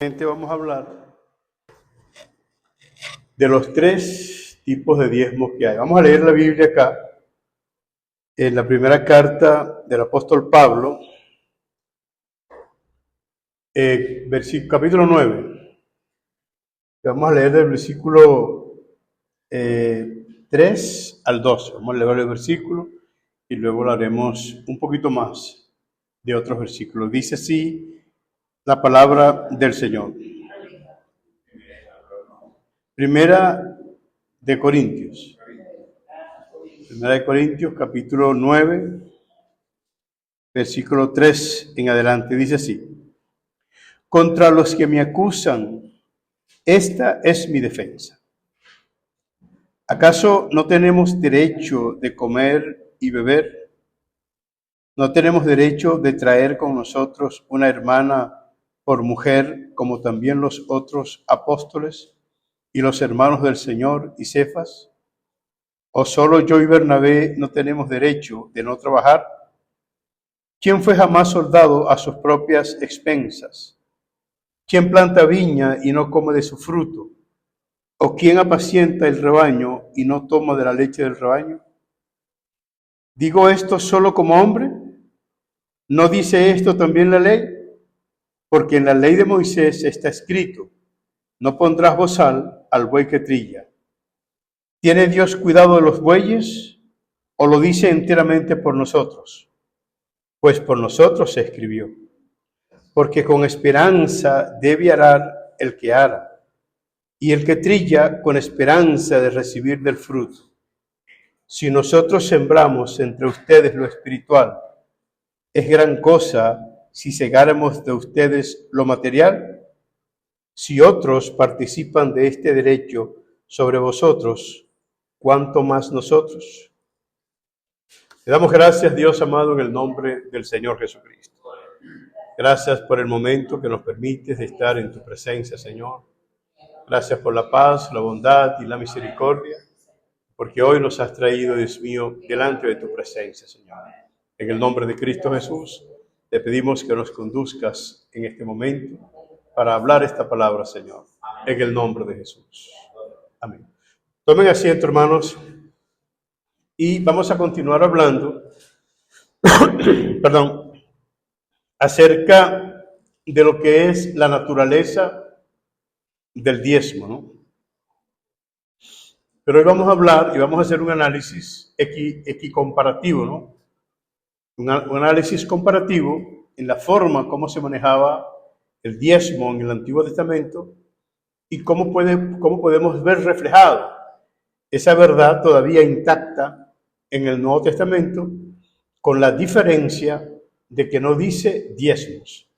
Vamos a hablar de los tres tipos de diezmos que hay. Vamos a leer la Biblia acá, en la primera carta del apóstol Pablo, capítulo 9. Vamos a leer del versículo 3 al 12. Vamos a leer el versículo y luego lo haremos un poquito más de otros versículos. Dice así la palabra del Señor. Primera de Corintios, capítulo 9, versículo 3 en adelante, dice así: contra los que me acusan, esta es mi defensa. ¿Acaso no tenemos derecho de comer y beber? ¿No tenemos derecho de traer con nosotros una hermana por mujer, como también los otros apóstoles y los hermanos del Señor y Cefas? ¿O solo yo y Bernabé no tenemos derecho de no trabajar? ¿Quién fue jamás soldado a sus propias expensas? ¿Quién planta viña y no come de su fruto? ¿O quién apacienta el rebaño y no toma de la leche del rebaño? ¿Digo esto solo como hombre? ¿No dice esto también la ley? Porque en la ley de Moisés está escrito: no pondrás bozal al buey que trilla. ¿Tiene Dios cuidado de los bueyes o lo dice enteramente por nosotros? Pues por nosotros se escribió. Porque con esperanza debe arar el que ara, y el que trilla con esperanza de recibir del fruto. Si nosotros sembramos entre ustedes lo espiritual, ¿es gran cosa si segáramos de ustedes lo material? Si otros participan de este derecho sobre vosotros, ¿cuánto más nosotros? Le damos gracias, Dios amado, en el nombre del Señor Jesucristo. Gracias por el momento que nos permites de estar en tu presencia, Señor. Gracias por la paz, la bondad y la misericordia, porque hoy nos has traído, Dios mío, delante de tu presencia, Señor. En el nombre de Cristo Jesús, te pedimos que nos conduzcas en este momento para hablar esta palabra, Señor, en el nombre de Jesús. Amén. Tomen asiento, hermanos, y vamos a continuar hablando, acerca de lo que es la naturaleza del diezmo, ¿no? Pero hoy vamos a hablar y vamos a hacer un análisis equicomparativo, ¿no? Un análisis comparativo en la forma como se manejaba el diezmo en el Antiguo Testamento y cómo podemos ver reflejado esa verdad todavía intacta en el Nuevo Testamento, con la diferencia de que no dice diezmos,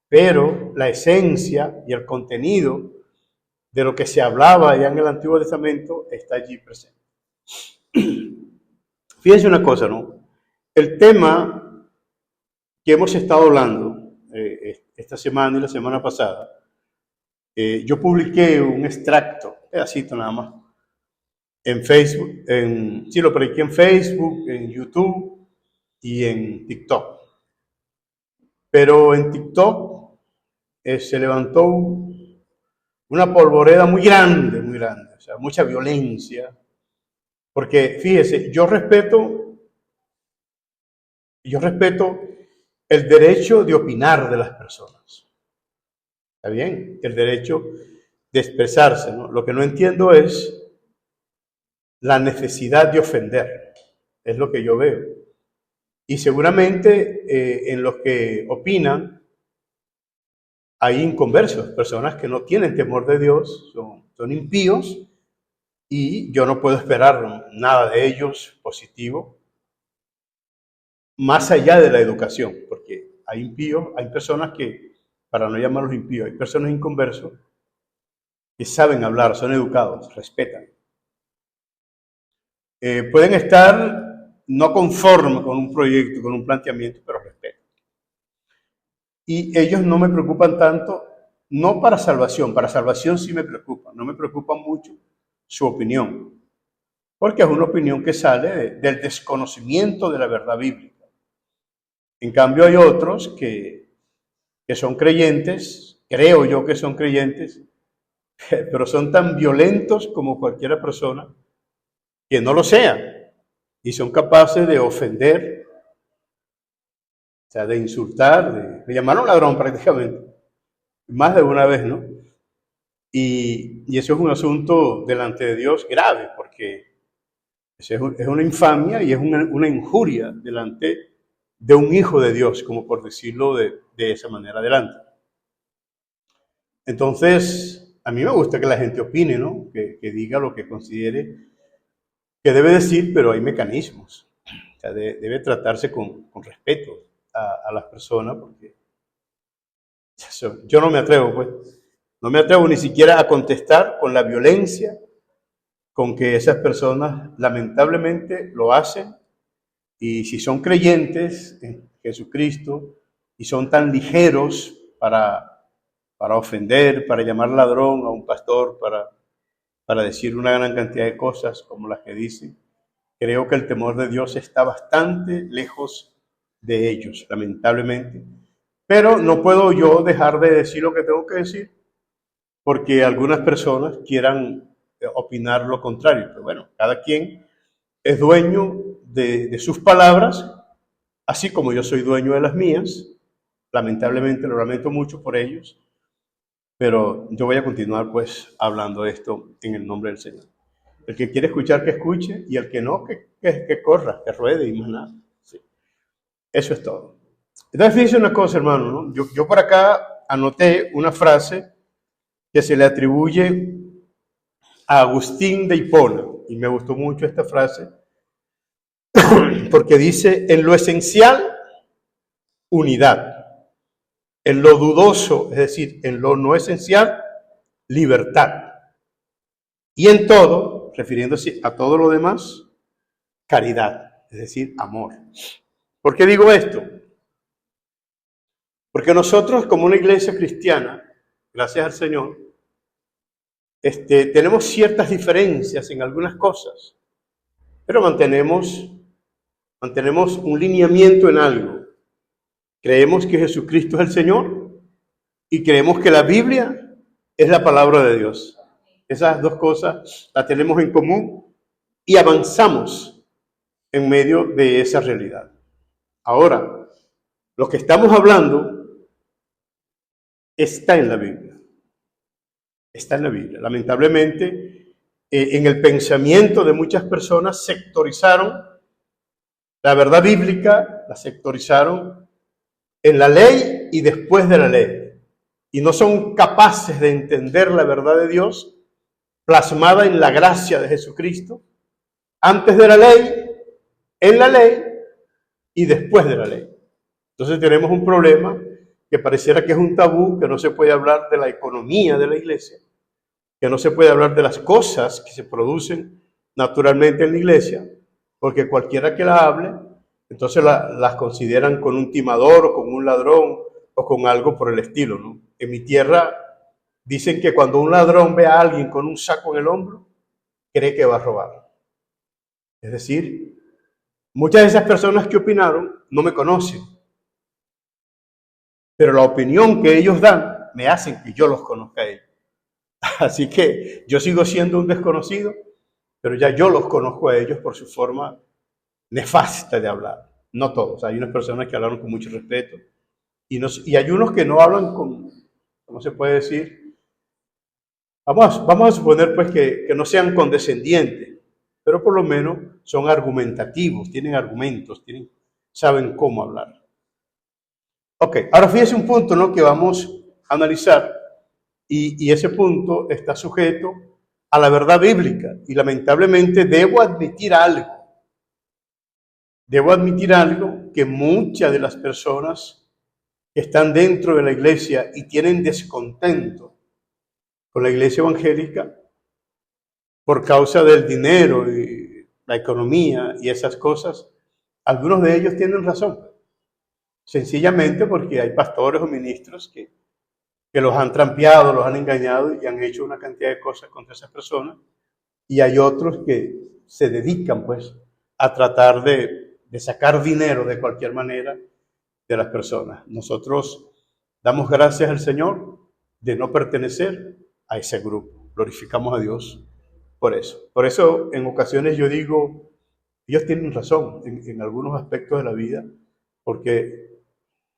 pero la esencia y el contenido de lo que se hablaba ya en el Antiguo Testamento está allí presente. Fíjense una cosa, ¿no? El tema que hemos estado hablando esta semana y la semana pasada, yo publiqué un extracto, pedacito nada más, en Facebook, lo publiqué en Facebook, en YouTube y en TikTok. Pero en TikTok se levantó una polvoreda muy grande, o sea, mucha violencia. Porque fíjese, yo respeto el derecho de opinar de las personas. ¿Está bien? El derecho de expresarse, ¿no? Lo que no entiendo es la necesidad de ofender. Es lo que yo veo. Y seguramente en los que opinan hay inconversos, personas que no tienen temor de Dios, son impíos, y yo no puedo esperar nada de ellos positivo, más allá de la educación, porque hay impíos, hay personas que, para no llamarlos impíos, hay personas inconversos que saben hablar, son educados, respetan. Pueden estar no conformes con un proyecto, con un planteamiento, pero respetan. Y ellos no me preocupan tanto, no para salvación sí me preocupan, no me preocupa mucho su opinión, porque es una opinión que sale del desconocimiento de la verdad bíblica. En cambio hay otros que son creyentes creo yo que son creyentes, pero son tan violentos como cualquier persona que no lo sea, y son capaces de ofender, o sea, de insultar, me llamaron ladrón prácticamente, más de una vez, ¿no? Y eso es un asunto delante de Dios grave, porque es una infamia y es una injuria delante de un hijo de Dios, como por decirlo de esa manera delante. Entonces, a mí me gusta que la gente opine, ¿no? Que diga lo que considere que debe decir, pero hay mecanismos. O sea, debe tratarse con respeto a las personas, porque yo no me atrevo, pues. No me atrevo ni siquiera a contestar con la violencia con que esas personas lamentablemente lo hacen. Y si son creyentes en Jesucristo y son tan ligeros para ofender, para llamar ladrón a un pastor, para decir una gran cantidad de cosas como las que dicen, creo que el temor de Dios está bastante lejos de ellos, lamentablemente. Pero no puedo yo dejar de decir lo que tengo que decir, porque algunas personas quieran opinar lo contrario. Pero bueno, cada quien es dueño de sus palabras, así como yo soy dueño de las mías. Lamentablemente lo lamento mucho por ellos, pero yo voy a continuar pues hablando de esto en el nombre del Señor. El que quiere escuchar, que escuche, y el que no, que corra, que ruede y más nada. Sí. Eso es todo. Entonces, fíjense una cosa, hermano, ¿no? Yo por acá anoté una frase que se le atribuye a Agustín de Hipona, y me gustó mucho esta frase, porque dice: en lo esencial, unidad. En lo dudoso, es decir, en lo no esencial, libertad. Y en todo, refiriéndose a todo lo demás, caridad, es decir, amor. ¿Por qué digo esto? Porque nosotros, como una iglesia cristiana, gracias al Señor, tenemos ciertas diferencias en algunas cosas, pero mantenemos un lineamiento en algo. Creemos que Jesucristo es el Señor y creemos que la Biblia es la palabra de Dios. Esas dos cosas las tenemos en común y avanzamos en medio de esa realidad. Ahora, lo que estamos hablando está en la Biblia. Está en la Biblia. Lamentablemente, en el pensamiento de muchas personas sectorizaron la verdad bíblica, la sectorizaron en la ley y después de la ley. Y no son capaces de entender la verdad de Dios plasmada en la gracia de Jesucristo, antes de la ley, en la ley y después de la ley. Entonces tenemos un problema que pareciera que es un tabú, que no se puede hablar de la economía de la iglesia, que no se puede hablar de las cosas que se producen naturalmente en la iglesia, porque cualquiera que la hable, entonces las consideran con un timador o con un ladrón o con algo por el estilo, ¿no? En mi tierra dicen que cuando un ladrón ve a alguien con un saco en el hombro, cree que va a robar. Es decir, muchas de esas personas que opinaron no me conocen, pero la opinión que ellos dan me hacen que yo los conozca a ellos. Así que yo sigo siendo un desconocido, pero ya yo los conozco a ellos por su forma nefasta de hablar. No todos, hay unas personas que hablaron con mucho respeto y hay unos que no hablan con, ¿cómo se puede decir? Vamos a suponer pues que no sean condescendientes, pero por lo menos son argumentativos, tienen argumentos, saben cómo hablar. Ok, ahora fíjese un punto, ¿no?, que vamos a analizar, y ese punto está sujeto a la verdad bíblica, y lamentablemente debo admitir algo que muchas de las personas que están dentro de la iglesia y tienen descontento con la iglesia evangélica por causa del dinero y la economía y esas cosas, algunos de ellos tienen razón. Sencillamente porque hay pastores o ministros que los han trampeado, los han engañado y han hecho una cantidad de cosas contra esas personas. Y hay otros que se dedican pues a tratar de sacar dinero de cualquier manera de las personas. Nosotros damos gracias al Señor de no pertenecer a ese grupo. Glorificamos a Dios por eso. Por eso en ocasiones yo digo, ellos tienen razón en algunos aspectos de la vida, porque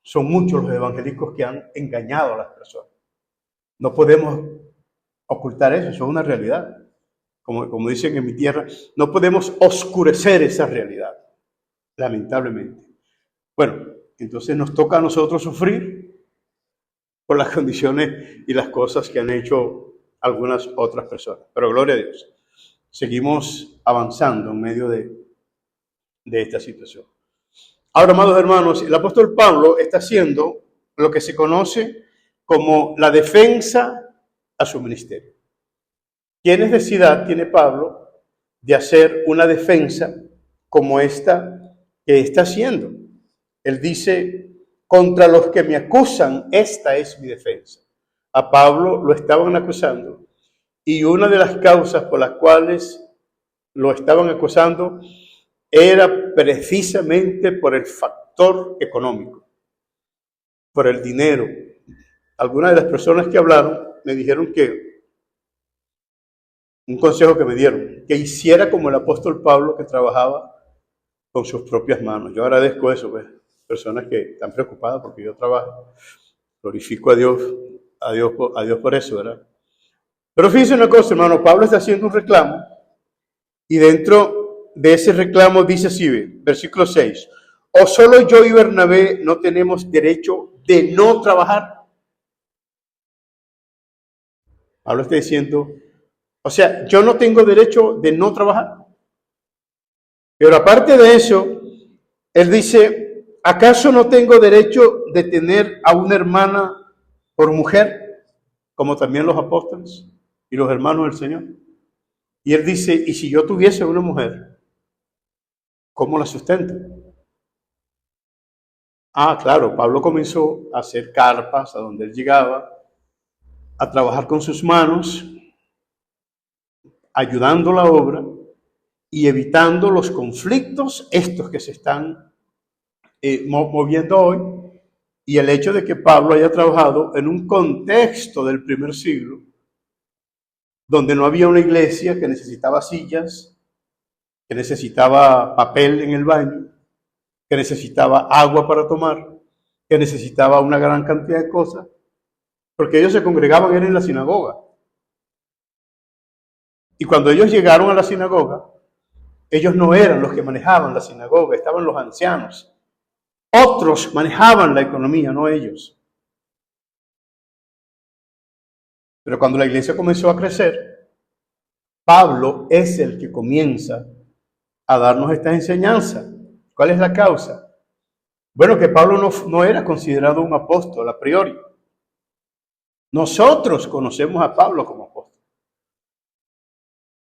son muchos los evangélicos que han engañado a las personas. No podemos ocultar eso, eso es una realidad. Como dicen en mi tierra, no podemos oscurecer esa realidad, lamentablemente. Bueno, entonces nos toca a nosotros sufrir por las condiciones y las cosas que han hecho algunas otras personas. Pero gloria a Dios, seguimos avanzando en medio de esta situación. Ahora, amados hermanos, el apóstol Pablo está haciendo lo que se conoce como la defensa a su ministerio. ¿Qué necesidad tiene Pablo de hacer una defensa como esta que está haciendo? Él dice, contra los que me acusan, esta es mi defensa. A Pablo lo estaban acusando y una de las causas por las cuales lo estaban acusando era precisamente por el factor económico, por el dinero. Algunas de las personas que hablaron me dijeron que un consejo que me dieron, que hiciera como el apóstol Pablo, que trabajaba con sus propias manos. Yo agradezco eso, pues, personas que están preocupadas porque yo trabajo. Glorifico a Dios por eso, ¿verdad? Pero fíjense una cosa, hermano, Pablo está haciendo un reclamo y dentro de ese reclamo dice así, versículo 6, ¿o solo yo y Bernabé no tenemos derecho de no trabajar? Pablo está diciendo, o sea, yo no tengo derecho de no trabajar. Pero aparte de eso, él dice, ¿acaso no tengo derecho de tener a una hermana por mujer, como también los apóstoles y los hermanos del Señor? Y él dice, ¿y si yo tuviese una mujer, cómo la sustento? Ah, claro, Pablo comenzó a hacer carpas a donde él llegaba, a trabajar con sus manos, ayudando la obra y evitando los conflictos estos que se están moviendo hoy, y el hecho de que Pablo haya trabajado en un contexto del primer siglo, donde no había una iglesia, que necesitaba sillas, que necesitaba papel en el baño, que necesitaba agua para tomar, que necesitaba una gran cantidad de cosas, porque ellos se congregaban en la sinagoga. Y cuando ellos llegaron a la sinagoga, ellos no eran los que manejaban la sinagoga, estaban los ancianos. Otros manejaban la economía, no ellos. Pero cuando la iglesia comenzó a crecer, Pablo es el que comienza a darnos esta enseñanza. ¿Cuál es la causa? Bueno, que Pablo no era considerado un apóstol a priori. Nosotros conocemos a Pablo como apóstol.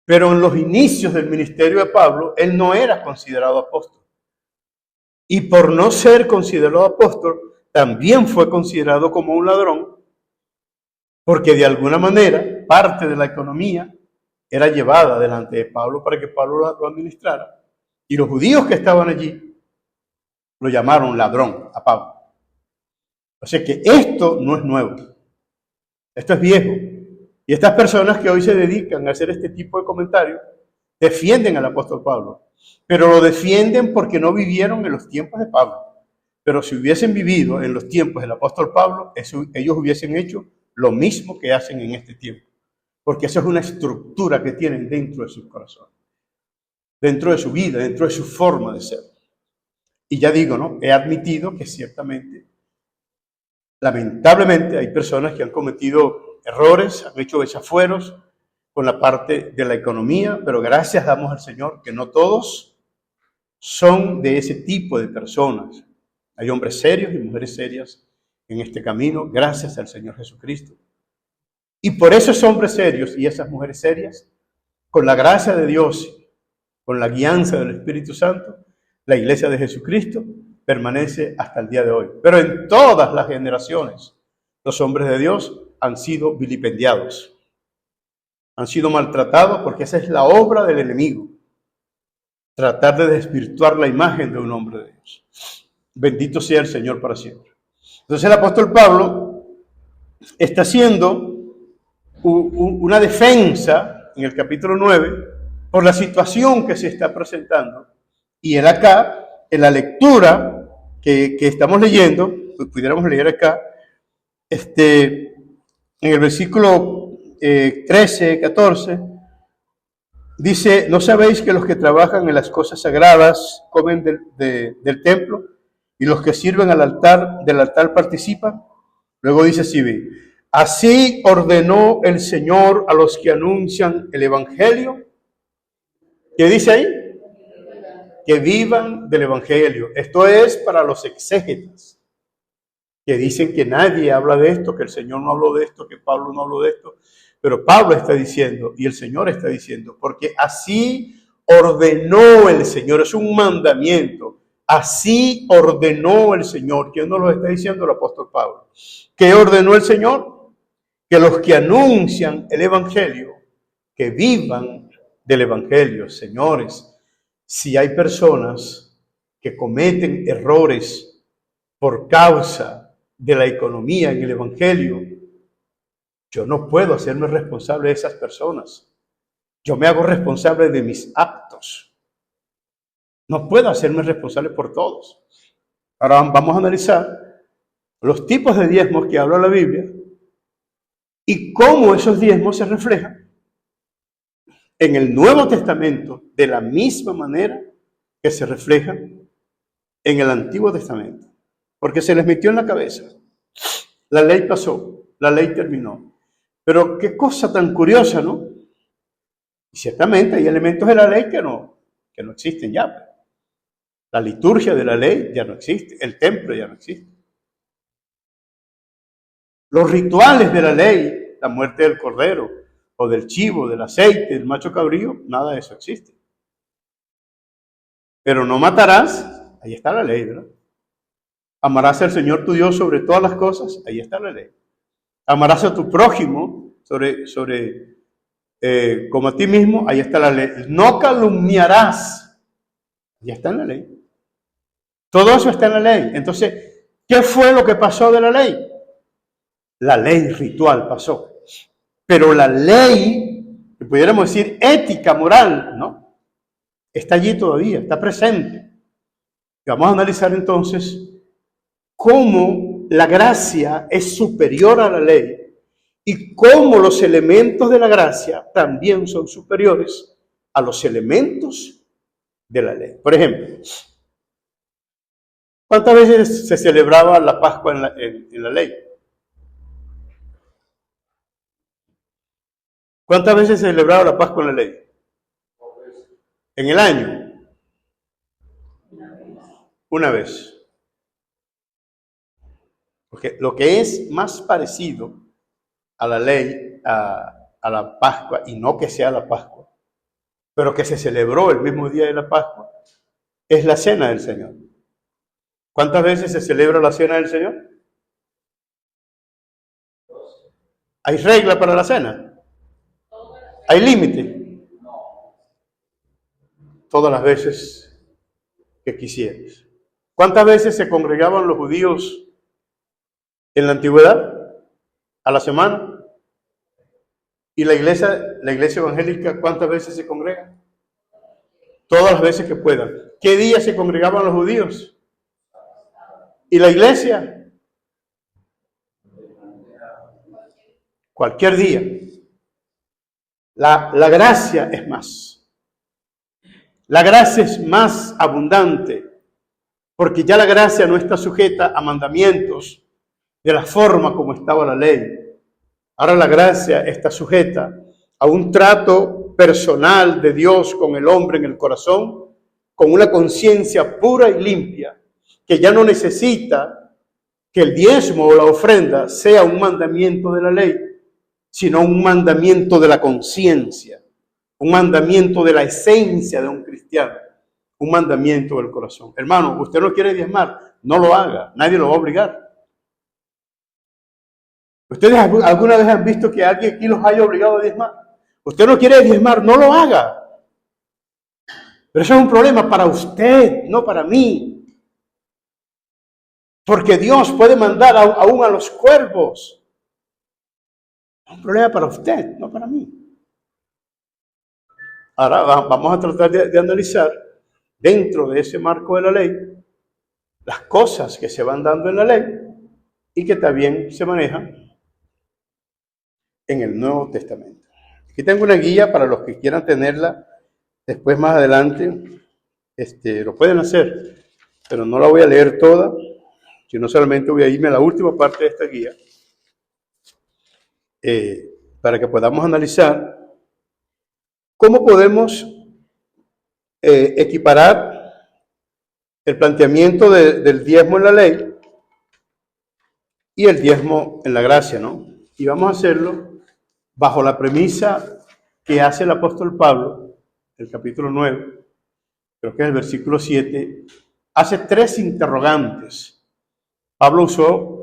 Pero en los inicios del ministerio de Pablo, él no era considerado apóstol. Y por no ser considerado apóstol, también fue considerado como un ladrón, porque de alguna manera parte de la economía era llevada delante de Pablo para que Pablo lo administrara. Y los judíos que estaban allí lo llamaron ladrón a Pablo. O sea que esto no es nuevo, esto es viejo. Y estas personas que hoy se dedican a hacer este tipo de comentarios defienden al apóstol Pablo, pero lo defienden porque no vivieron en los tiempos de Pablo. Pero si hubiesen vivido en los tiempos del apóstol Pablo, ellos hubiesen hecho lo mismo que hacen en este tiempo, porque eso es una estructura que tienen dentro de sus corazones, dentro de su vida, dentro de su forma de ser. Y ya digo, ¿no? He admitido que ciertamente, lamentablemente, hay personas que han cometido errores, han hecho desafueros con la parte de la economía, pero gracias damos al Señor que no todos son de ese tipo de personas. Hay hombres serios y mujeres serias en este camino, gracias al Señor Jesucristo. Y por esos hombres serios y esas mujeres serias, con la gracia de Dios, con la guianza del Espíritu Santo, la iglesia de Jesucristo permanece hasta el día de hoy. Pero en todas las generaciones, los hombres de Dios han sido vilipendiados, han sido maltratados, porque esa es la obra del enemigo, tratar de desvirtuar la imagen de un hombre de Dios. Bendito sea el Señor para siempre. Entonces el apóstol Pablo está haciendo una defensa en el capítulo 9 por la situación que se está presentando. Y él acá, en la lectura que estamos leyendo, pudiéramos leer acá, en el versículo 13, 14, dice: ¿no sabéis que los que trabajan en las cosas sagradas comen del templo y los que sirven del altar participan? Luego dice así ordenó el Señor a los que anuncian el Evangelio. ¿Qué dice ahí? Que vivan del Evangelio. Esto es para los exégetas, que dicen que nadie habla de esto, que el Señor no habló de esto, que Pablo no habló de esto. Pero Pablo está diciendo, y el Señor está diciendo, porque así ordenó el Señor, es un mandamiento. Así ordenó el Señor. ¿Quién nos lo está diciendo? El apóstol Pablo. ¿Qué ordenó el Señor? Que los que anuncian el Evangelio, que vivan del Evangelio. Señores, si hay personas que cometen errores por causa de la economía en el Evangelio, yo no puedo hacerme responsable de esas personas. Yo me hago responsable de mis actos. No puedo hacerme responsable por todos. Ahora vamos a analizar los tipos de diezmos que habla la Biblia y cómo esos diezmos se reflejan en el Nuevo Testamento de la misma manera que se reflejan en el Antiguo Testamento. Porque se les metió en la cabeza. La ley pasó, la ley terminó. Pero qué cosa tan curiosa, ¿no? Y ciertamente hay elementos de la ley que no existen ya. La liturgia de la ley ya no existe, el templo ya no existe. Los rituales de la ley, la muerte del cordero, o del chivo, del aceite, del macho cabrío, nada de eso existe. Pero no matarás, ahí está la ley, ¿verdad? Amarás al Señor tu Dios sobre todas las cosas, ahí está la ley. Amarás a tu prójimo como a ti mismo, ahí está la ley. No calumniarás, ya está en la ley. Todo eso está en la ley. Entonces, ¿qué fue lo que pasó de la ley? La ley ritual pasó. Pero la ley, que pudiéramos decir ética, moral, ¿no? Está allí todavía, está presente. Y vamos a analizar entonces cómo la gracia es superior a la ley y cómo los elementos de la gracia también son superiores a los elementos de la ley. Por ejemplo, ¿cuántas veces se celebraba la Pascua en la ley? ¿Cuántas veces se celebraba la Pascua en la ley? En el año. Una vez. Porque lo que es más parecido a la ley, a la Pascua, y no que sea la Pascua, pero que se celebró el mismo día de la Pascua, es la Cena del Señor. ¿Cuántas veces se celebra la Cena del Señor? ¿Hay regla para la cena? ¿Hay límite? Todas las veces que quisieras. ¿Cuántas veces se congregaban los judíos en la antigüedad? ¿A la semana? ¿Y la iglesia evangélica cuántas veces se congrega? Todas las veces que puedan. ¿Qué día se congregaban los judíos? ¿Y la iglesia? Cualquier día. La gracia es más. La gracia es más abundante, porque ya la gracia no está sujeta a mandamientos de la forma como estaba la ley. Ahora la gracia está sujeta a un trato personal de Dios con el hombre en el corazón, con una conciencia pura y limpia, que ya no necesita que el diezmo o la ofrenda sea un mandamiento de la ley, sino un mandamiento de la conciencia, un mandamiento de la esencia de un cristiano, un mandamiento del corazón. Hermano, usted no quiere diezmar, no lo haga, nadie lo va a obligar. ¿Ustedes alguna vez han visto que alguien aquí los haya obligado a diezmar? Usted no quiere diezmar, no lo haga. Pero eso es un problema para usted, no para mí. Porque Dios puede mandar aún a los cuervos Es un problema para usted, no para mí. Ahora vamos a tratar de analizar dentro de ese marco de la ley las cosas que se van dando en la ley y que también se manejan en el Nuevo Testamento. Aquí tengo una guía para los que quieran tenerla después más adelante. Lo pueden hacer, pero no la voy a leer toda, sino solamente voy a irme a la última parte de esta guía para que podamos analizar cómo podemos equiparar el planteamiento del diezmo en la ley y el diezmo en la gracia, ¿no? Y vamos a hacerlo bajo la premisa que hace el apóstol Pablo, el capítulo 9, creo que es el versículo 7, hace 3 interrogantes. Pablo usó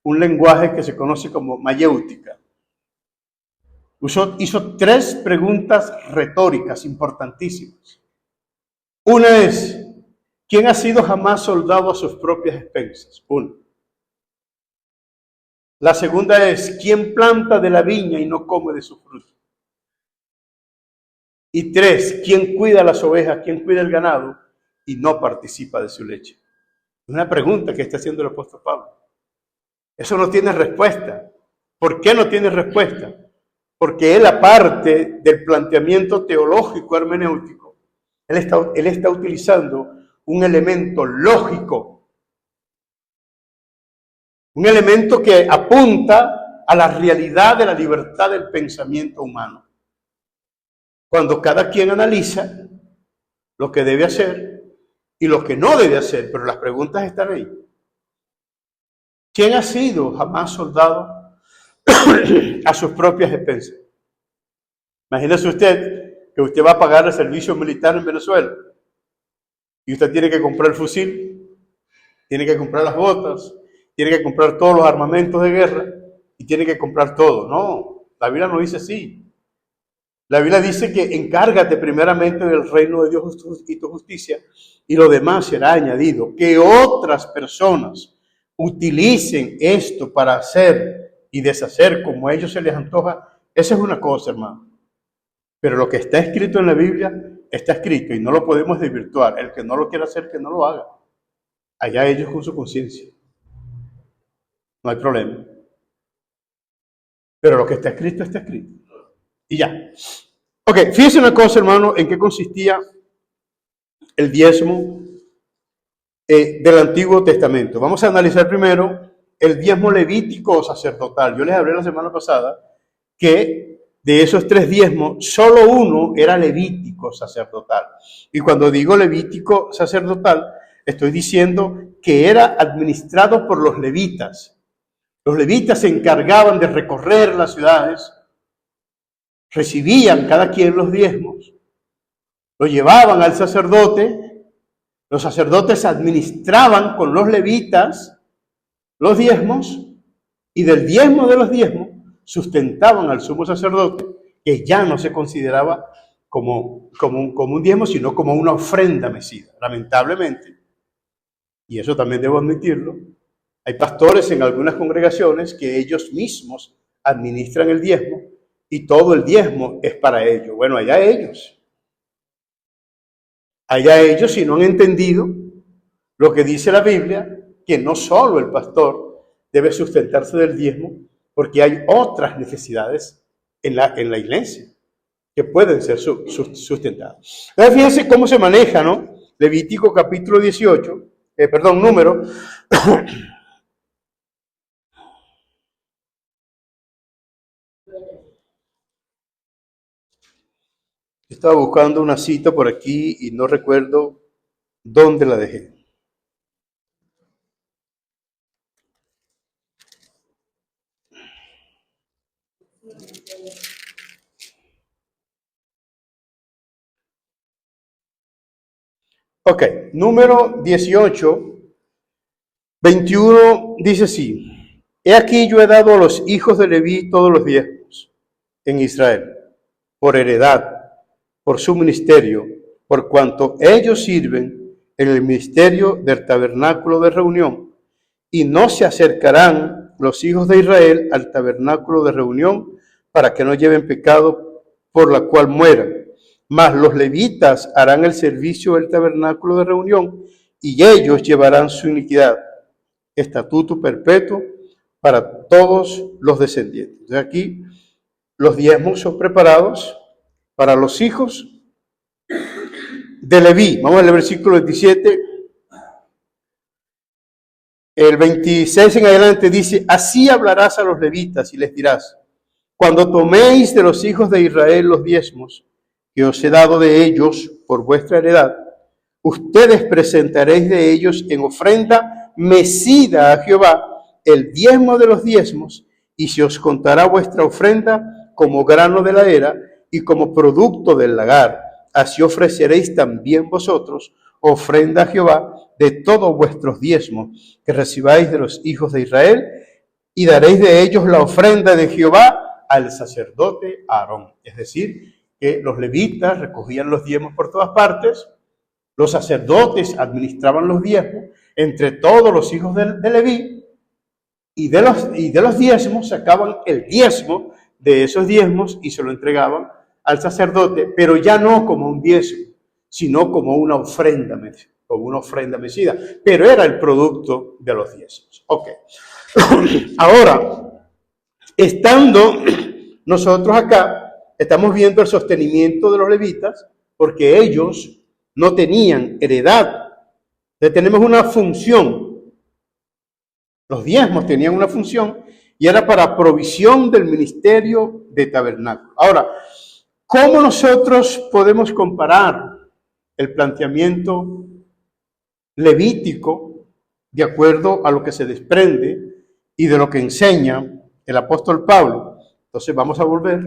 un lenguaje que se conoce como mayéutica. Hizo 3 preguntas retóricas importantísimas. Una es, ¿quién ha sido jamás soldado a sus propias expensas? 1. La segunda es, ¿quién planta de la viña y no come de su fruto? Y 3, ¿quién cuida las ovejas, quién cuida el ganado y no participa de su leche? Es una pregunta que está haciendo el apóstol Pablo. Eso no tiene respuesta. ¿Por qué no tiene respuesta? Porque él, aparte del planteamiento teológico hermenéutico, él está utilizando un elemento lógico, un elemento que apunta a la realidad de la libertad del pensamiento humano. Cuando cada quien analiza lo que debe hacer y lo que no debe hacer, pero las preguntas están ahí. ¿Quién ha sido jamás soldado a sus propias expensas? Imagínese usted que usted va a pagar el servicio militar en Venezuela y usted tiene que comprar el fusil, tiene que comprar las botas, tiene que comprar todos los armamentos de guerra y tiene que comprar todo. No, la Biblia no dice así. La Biblia dice que encárgate primeramente del reino de Dios y tu justicia y lo demás será añadido. Que otras personas utilicen esto para hacer y deshacer como a ellos se les antoja, esa es una cosa, hermano. Pero lo que está escrito en la Biblia está escrito y no lo podemos desvirtuar. El que no lo quiera hacer, que no lo haga. Allá ellos con su conciencia. No hay problema. Pero lo que está escrito, está escrito. Y ya. Ok, fíjense una cosa, hermano, en qué consistía el diezmo del Antiguo Testamento. Vamos a analizar primero el diezmo levítico o sacerdotal. Yo les hablé la semana pasada que de esos 3 diezmos, solo uno era levítico sacerdotal. Y cuando digo levítico sacerdotal, estoy diciendo que era administrado por los levitas. Los levitas se encargaban de recorrer las ciudades, recibían cada quien los diezmos, lo llevaban al sacerdote, los sacerdotes administraban con los levitas los diezmos y del diezmo de los diezmos sustentaban al sumo sacerdote, que ya no se consideraba como un diezmo, sino como una ofrenda mecida. Lamentablemente, y eso también debo admitirlo, hay pastores en algunas congregaciones que ellos mismos administran el diezmo y todo el diezmo es para ellos. Bueno, allá ellos. Allá ellos si no han entendido lo que dice la Biblia, que no solo el pastor debe sustentarse del diezmo, porque hay otras necesidades en la iglesia que pueden ser sustentadas. Entonces, fíjense cómo se maneja, ¿no? Levítico capítulo 18, número. Estaba buscando una cita por aquí y no recuerdo dónde la dejé. Ok, número 18, 21 dice así: He aquí yo he dado a los hijos de Leví todos los diezmos en Israel, por heredad, por su ministerio, por cuanto ellos sirven en el ministerio del tabernáculo de reunión, y no se acercarán los hijos de Israel al tabernáculo de reunión para que no lleven pecado por la cual mueran. Mas los levitas harán el servicio del tabernáculo de reunión y ellos llevarán su iniquidad. Estatuto perpetuo para todos los descendientes. De aquí los diezmos son preparados para los hijos de Leví. Vamos al versículo 27. El 26 en adelante dice: así hablarás a los levitas y les dirás: cuando toméis de los hijos de Israel los diezmos que os he dado de ellos por vuestra heredad, ustedes presentaréis de ellos en ofrenda mecida a Jehová el diezmo de los diezmos, y se os contará vuestra ofrenda como grano de la era y como producto del lagar. Así ofreceréis también vosotros ofrenda a Jehová de todos vuestros diezmos que recibáis de los hijos de Israel, y daréis de ellos la ofrenda de Jehová al sacerdote Aarón. Es decir, que los levitas recogían los diezmos por todas partes, los sacerdotes administraban los diezmos entre todos los hijos de Leví, y de los diezmos sacaban el diezmo de esos diezmos y se lo entregaban al sacerdote, pero ya no como un diezmo, sino como una ofrenda mecida, pero era el producto de los diezmos. Ok. Ahora, estando nosotros acá, estamos viendo el sostenimiento de los levitas, porque ellos no tenían heredad. Entonces tenemos una función. Los diezmos tenían una función y era para provisión del ministerio de tabernáculo. Ahora, ¿cómo nosotros podemos comparar el planteamiento levítico de acuerdo a lo que se desprende y de lo que enseña el apóstol Pablo? Entonces vamos a volver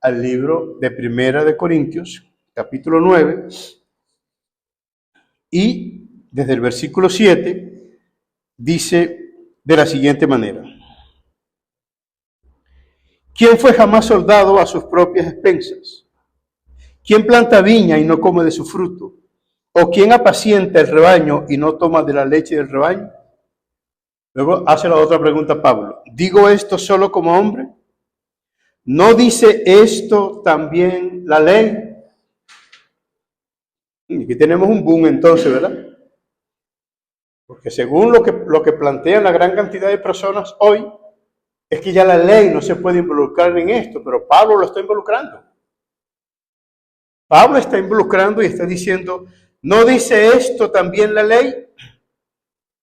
al libro de Primera de Corintios, capítulo 9, y desde el versículo 7 dice de la siguiente manera: ¿quién fue jamás soldado a sus propias expensas? ¿Quién planta viña y no come de su fruto? ¿O quién apacienta el rebaño y no toma de la leche del rebaño? Luego hace la otra pregunta Pablo: ¿digo esto solo como hombre? ¿No dice esto también la ley? Y aquí tenemos un boom entonces, ¿verdad? Porque según lo que plantean la gran cantidad de personas hoy, es que ya la ley no se puede involucrar en esto, pero Pablo lo está involucrando. Pablo está involucrando y está diciendo: ¿no dice esto también la ley?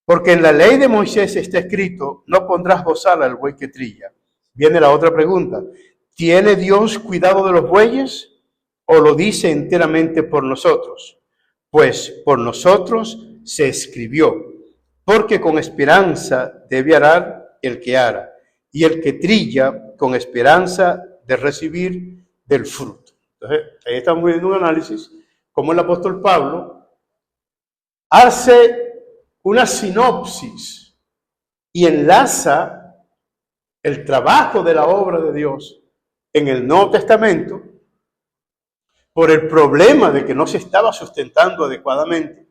Porque en la ley de Moisés está escrito: no pondrás bozal al buey que trilla. Viene la otra pregunta: ¿tiene Dios cuidado de los bueyes o lo dice enteramente por nosotros? Pues por nosotros se escribió, porque con esperanza debe arar el que ara, y el que trilla con esperanza de recibir del fruto. Entonces, ahí estamos viendo un análisis, como el apóstol Pablo hace una sinopsis y enlaza el trabajo de la obra de Dios en el Nuevo Testamento por el problema de que no se estaba sustentando adecuadamente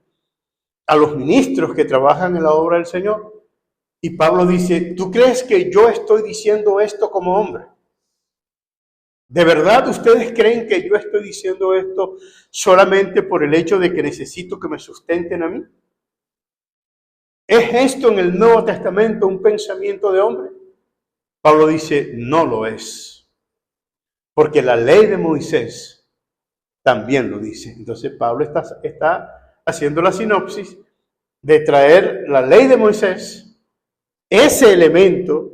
a los ministros que trabajan en la obra del Señor. Y Pablo dice: ¿tú crees que yo estoy diciendo esto como hombre? ¿De verdad ustedes creen que yo estoy diciendo esto solamente por el hecho de que necesito que me sustenten a mí? ¿Es esto en el Nuevo Testamento un pensamiento de hombre? Pablo dice: no lo es, porque la ley de Moisés también lo dice. Entonces Pablo está haciendo la sinopsis de traer la ley de Moisés, ese elemento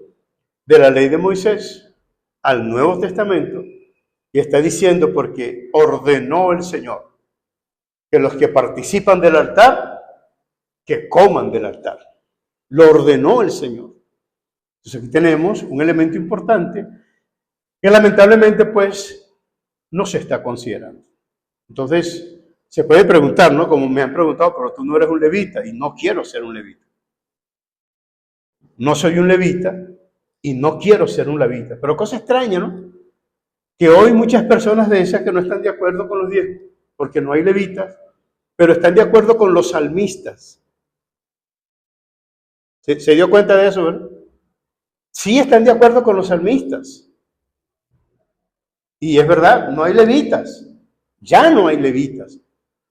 de la ley de Moisés, al Nuevo Testamento, y está diciendo: porque ordenó el Señor que los que participan del altar, que coman del altar. Lo ordenó el Señor. Entonces aquí tenemos un elemento importante que lamentablemente pues no se está considerando. Entonces se puede preguntar, ¿no? Como me han preguntado: pero tú no eres un levita. Y no quiero ser un levita. No soy un levita y no quiero ser un levita. Pero cosa extraña, ¿no? Que hoy muchas personas de esas que no están de acuerdo con los diezmos, porque no hay levitas, pero están de acuerdo con los salmistas. ¿Se dio cuenta de eso, verdad? Sí están de acuerdo con los salmistas. Y es verdad, no hay levitas. Ya no hay levitas.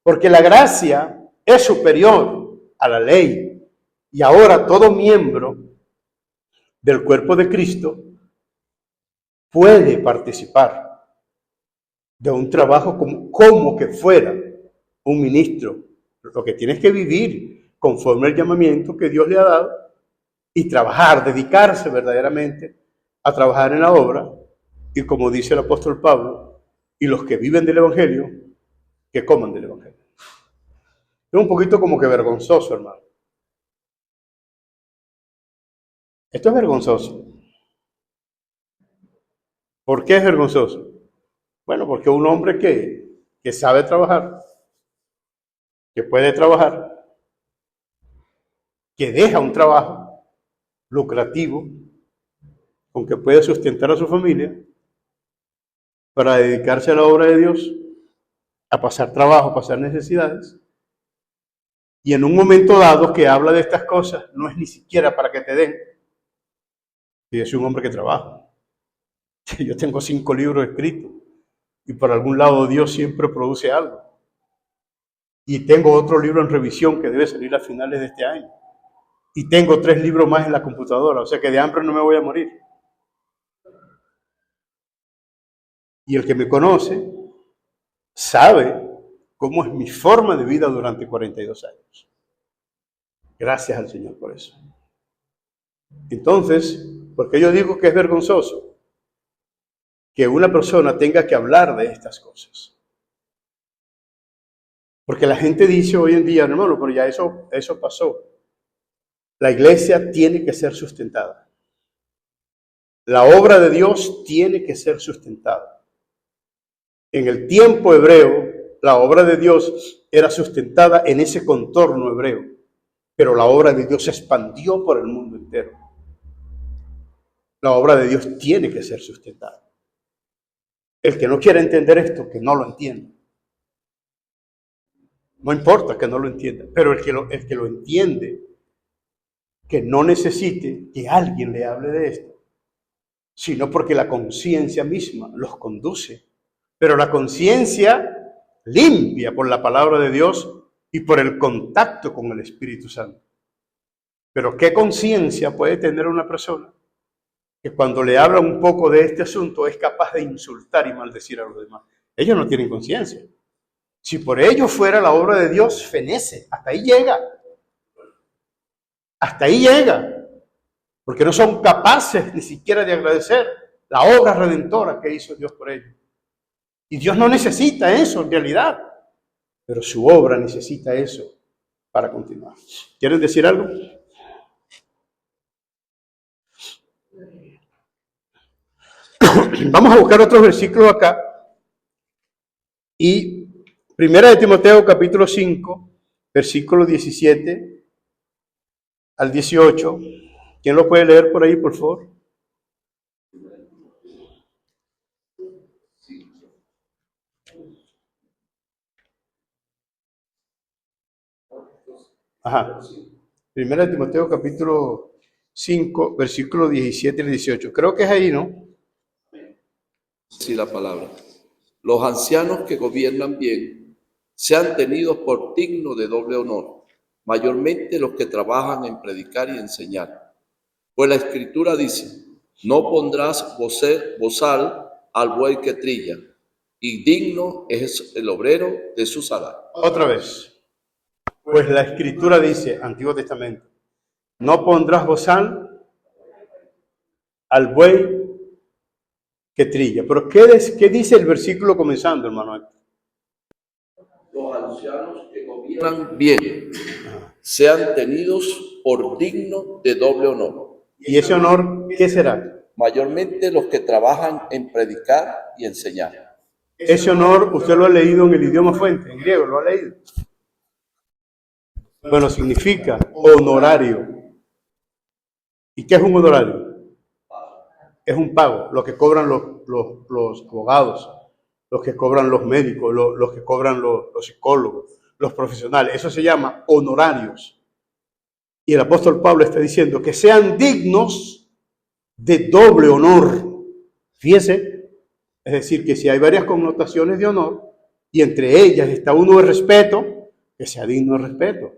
Porque la gracia es superior a la ley. Y ahora todo miembro del cuerpo de Cristo puede participar de un trabajo como que fuera un ministro. Lo que tienes que vivir conforme al llamamiento que Dios le ha dado y trabajar, dedicarse verdaderamente a trabajar en la obra. Y como dice el apóstol Pablo, y los que viven del Evangelio, que coman del Evangelio. Es un poquito como que vergonzoso, hermano. Esto es vergonzoso. ¿Por qué es vergonzoso? Bueno, porque un hombre que sabe trabajar, que puede trabajar, que deja un trabajo lucrativo, con que puede sustentar a su familia, para dedicarse a la obra de Dios, a pasar trabajo, a pasar necesidades, y en un momento dado que habla de estas cosas, no es ni siquiera para que te den. Y yo soy un hombre que trabaja. Yo tengo 5 libros escritos, y por algún lado Dios siempre produce algo. Y tengo otro libro en revisión que debe salir a finales de este año. Y tengo 3 libros más en la computadora, o sea que de hambre no me voy a morir. Y el que me conoce sabe cómo es mi forma de vida durante 42 años. Gracias al Señor por eso. Entonces, ¿por qué yo digo que es vergonzoso que una persona tenga que hablar de estas cosas? Porque la gente dice hoy en día, hermano, pero ya eso pasó. La iglesia tiene que ser sustentada. La obra de Dios tiene que ser sustentada. En el tiempo hebreo, la obra de Dios era sustentada en ese contorno hebreo, pero la obra de Dios se expandió por el mundo entero. La obra de Dios tiene que ser sustentada. El que no quiera entender esto, que no lo entienda. No importa que no lo entienda, pero el que lo entiende, que no necesite que alguien le hable de esto, sino porque la conciencia misma los conduce. Pero la conciencia limpia por la palabra de Dios y por el contacto con el Espíritu Santo. Pero ¿qué conciencia puede tener una persona que cuando le habla un poco de este asunto es capaz de insultar y maldecir a los demás? Ellos no tienen conciencia. Si por ello fuera la obra de Dios, fenece, hasta ahí llega. Hasta ahí llega. Porque no son capaces ni siquiera de agradecer la obra redentora que hizo Dios por ellos. Y Dios no necesita eso en realidad, pero su obra necesita eso para continuar. ¿Quieren decir algo? Vamos a buscar otros versículos acá. Y Primera de Timoteo capítulo 5, versículos 17 al 18. ¿Quién lo puede leer por ahí, por favor? Ajá. Primera de Timoteo capítulo 5, versículos 17 al 18. Creo que es ahí, ¿no? Sí, la palabra. Los ancianos que gobiernan bien sean tenidos por dignos de doble honor, mayormente los que trabajan en predicar y enseñar. Pues la Escritura dice, no pondrás bozal al buey que trilla, y digno es el obrero de su salario. Otra vez. Pues la Escritura dice, Antiguo Testamento, no pondrás bozal al buey que trilla. Pero ¿qué dice el versículo comenzando, hermano? Los ancianos que gobiernan bien sean tenidos por dignos de doble honor. ¿Y ese honor qué será? Mayormente los que trabajan en predicar y enseñar. Ese honor usted lo ha leído en el idioma fuente, en griego, lo ha leído. Bueno, significa honorario. ¿Y qué es un honorario? Es un pago, lo que cobran los abogados, los que cobran los médicos, los que cobran los psicólogos, los profesionales. Eso se llama honorarios. Y el apóstol Pablo está diciendo que sean dignos de doble honor. Fíjese, es decir, que si hay varias connotaciones de honor, y entre ellas está uno de respeto, que sea digno de respeto.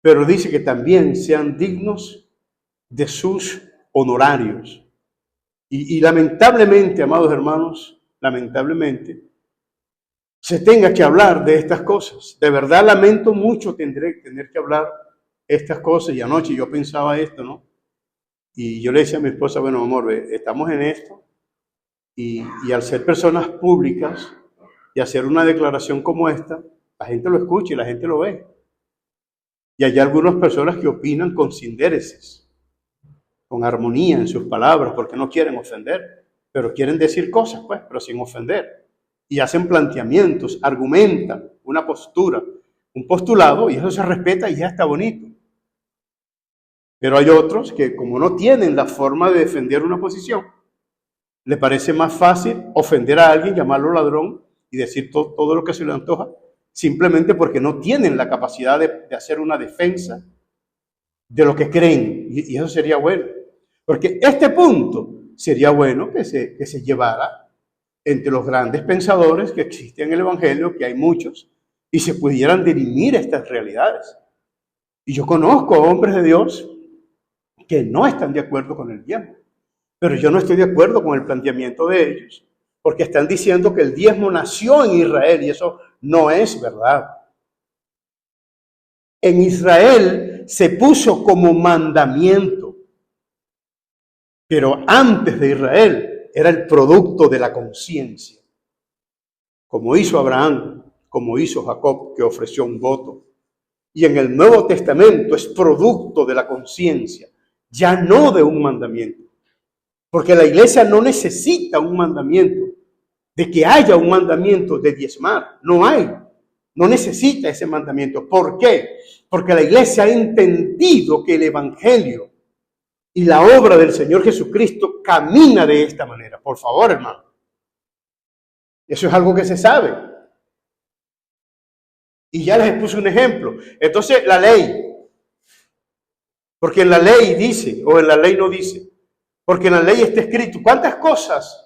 Pero dice que también sean dignos de sus honorarios. Y lamentablemente, amados hermanos, lamentablemente, se tenga que hablar de estas cosas. De verdad lamento mucho tener que hablar estas cosas. Y anoche yo pensaba esto, ¿no? Y yo le decía a mi esposa, bueno, amor, estamos en esto. Y al ser personas públicas y hacer una declaración como esta, la gente lo escucha y la gente lo ve. Y hay algunas personas que opinan con sindéresis, con armonía en sus palabras, porque no quieren ofender, pero quieren decir cosas, pues, pero sin ofender. Y hacen planteamientos, argumentan una postura, un postulado, y eso se respeta y ya está bonito. Pero hay otros que, como no tienen la forma de defender una posición, les parece más fácil ofender a alguien, llamarlo ladrón y decir todo lo que se le antoja, simplemente porque no tienen la capacidad de hacer una defensa de lo que creen. Y eso sería bueno. Porque este punto sería bueno que se llevara entre los grandes pensadores que existen en el Evangelio, que hay muchos, y se pudieran dirimir estas realidades. Y yo conozco a hombres de Dios que no están de acuerdo con el diezmo, pero yo no estoy de acuerdo con el planteamiento de ellos, porque están diciendo que el diezmo nació en Israel, y eso no es verdad. En Israel se puso como mandamiento, pero antes de Israel era el producto de la conciencia, como hizo Abraham, como hizo Jacob, que ofreció un voto. Y en el Nuevo Testamento es producto de la conciencia, ya no de un mandamiento. Porque la iglesia no necesita un mandamiento, de que haya un mandamiento de diezmar. No hay, no necesita ese mandamiento. ¿Por qué? Porque la iglesia ha entendido que el Evangelio y la obra del Señor Jesucristo camina de esta manera. Por favor, hermano. Eso es algo que se sabe. Y ya les puse un ejemplo. Entonces, la ley. Porque en la ley dice, o en la ley no dice. Porque en la ley está escrito. ¿Cuántas cosas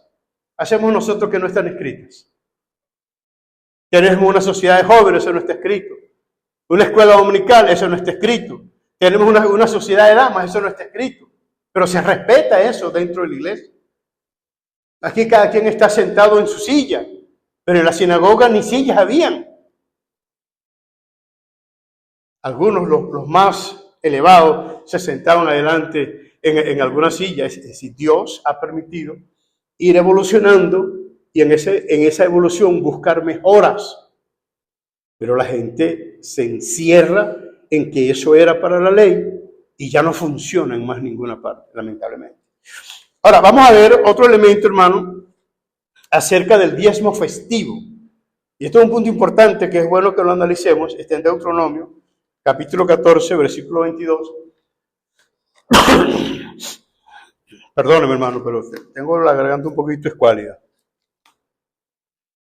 hacemos nosotros que no están escritas? Tenemos una sociedad de jóvenes, eso no está escrito. Una escuela dominical, eso no está escrito. Tenemos una sociedad de damas, eso no está escrito. Pero se respeta eso dentro de la iglesia. Aquí cada quien está sentado en su silla, pero en la sinagoga ni sillas habían. Algunos, los más elevados, se sentaban adelante en algunas sillas. Es decir, Dios ha permitido ir evolucionando y en esa evolución buscar mejoras. Pero la gente se encierra en que eso era para la ley y ya no funciona en más ninguna parte, lamentablemente. Ahora, vamos a ver otro elemento, hermano, acerca del diezmo festivo. Y esto es un punto importante que es bueno que lo analicemos. Está en Deuteronomio, capítulo 14, versículo 22. Perdóneme, hermano, pero tengo la garganta un poquito escuálida.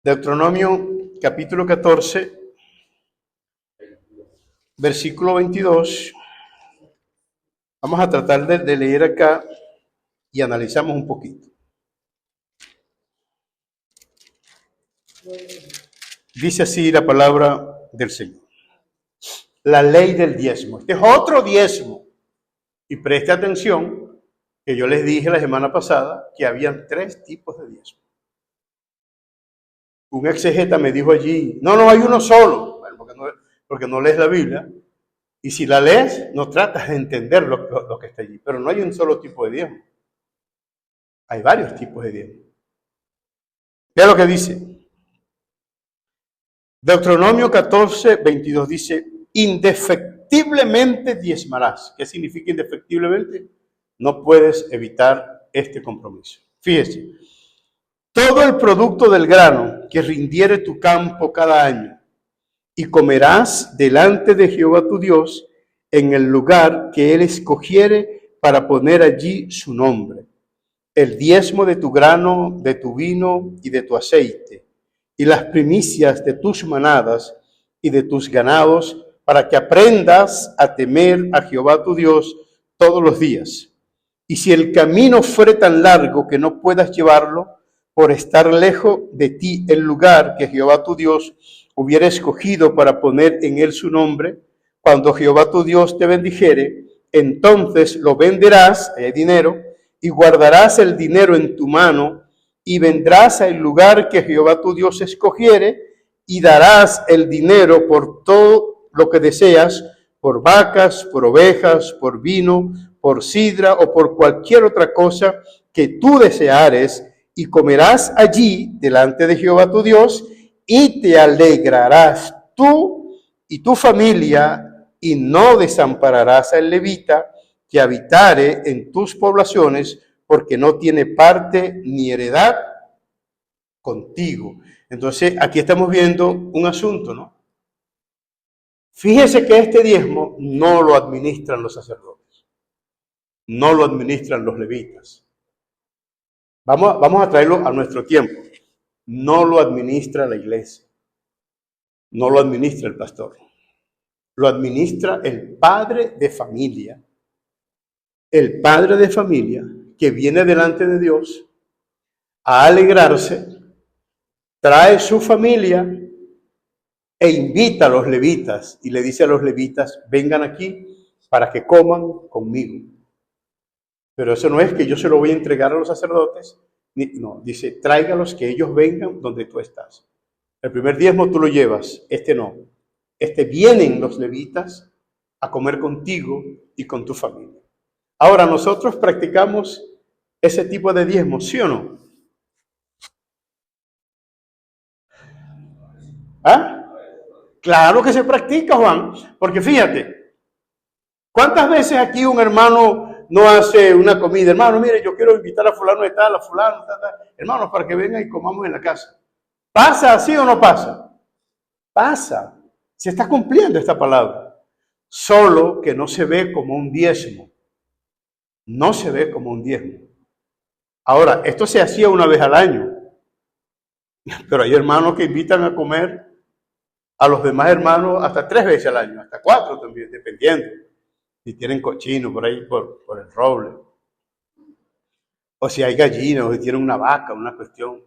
Deuteronomio, capítulo 14, versículo 22. Vamos a tratar de leer acá y analizamos un poquito. Dice así la palabra del Señor. La ley del diezmo. Este es otro diezmo. Y preste atención que yo les dije la semana pasada que habían 3 tipos de diezmo. Un exegeta me dijo allí, no hay uno solo. Bueno, porque no lees la Biblia. Y si la lees, no tratas de entender lo que está allí. Pero no hay un solo tipo de diezmo. Hay varios tipos de diezmo. Vea lo que dice. Deuteronomio 14, 22 dice, indefectiblemente diezmarás. ¿Qué significa indefectiblemente? No puedes evitar este compromiso. Fíjese, todo el producto del grano que rindiere tu campo cada año, y comerás delante de Jehová tu Dios en el lugar que él escogiere para poner allí su nombre. El diezmo de tu grano, de tu vino y de tu aceite, y las primicias de tus manadas y de tus ganados, para que aprendas a temer a Jehová tu Dios todos los días, Y si el camino fuere tan largo que no puedas llevarlo, por estar lejos de ti el lugar que Jehová tu Dios hubiera escogido para poner en él su nombre, cuando Jehová tu Dios te bendijere, entonces lo venderás, hay dinero, y guardarás el dinero en tu mano, y vendrás al lugar que Jehová tu Dios escogiere, y darás el dinero por todo lo que deseas, por vacas, por ovejas, por vino, por sidra o por cualquier otra cosa que tú deseares, y comerás allí delante de Jehová tu Dios, y te alegrarás tú y tu familia, y no desampararás al levita que habitare en tus poblaciones, porque no tiene parte ni heredad contigo. Entonces, aquí estamos viendo un asunto, ¿no? Fíjese que este diezmo no lo administran los sacerdotes, no lo administran los levitas. Vamos a traerlo a nuestro tiempo. No lo administra la iglesia, no lo administra el pastor, lo administra el padre de familia. El padre de familia que viene delante de Dios a alegrarse, trae su familia e invita a los levitas y le dice a los levitas, vengan aquí para que coman conmigo. Pero eso no es que yo se lo voy a entregar a los sacerdotes, no, dice, tráigalos que ellos vengan donde tú estás. El primer diezmo tú lo llevas, este no. Este vienen los levitas a comer contigo y con tu familia. Ahora, nosotros practicamos ese tipo de diezmo, ¿sí o no? ¿Ah? Claro que se practica, Juan, porque fíjate, ¿cuántas veces aquí un hermano no hace una comida? Hermano, mire, yo quiero invitar a fulano de tal, a fulano, tal, tal. Hermanos, para que vengan y comamos en la casa. ¿Pasa así o no pasa? Pasa. Se está cumpliendo esta palabra. Solo que no se ve como un diezmo. No se ve como un diezmo. Ahora, esto se hacía una vez al año. Pero hay hermanos que invitan a comer a los demás hermanos hasta 3 veces al año, hasta 4 también, dependiendo. Si tienen cochino por ahí, por el roble. O si hay gallinas, o si tienen una vaca, una cuestión.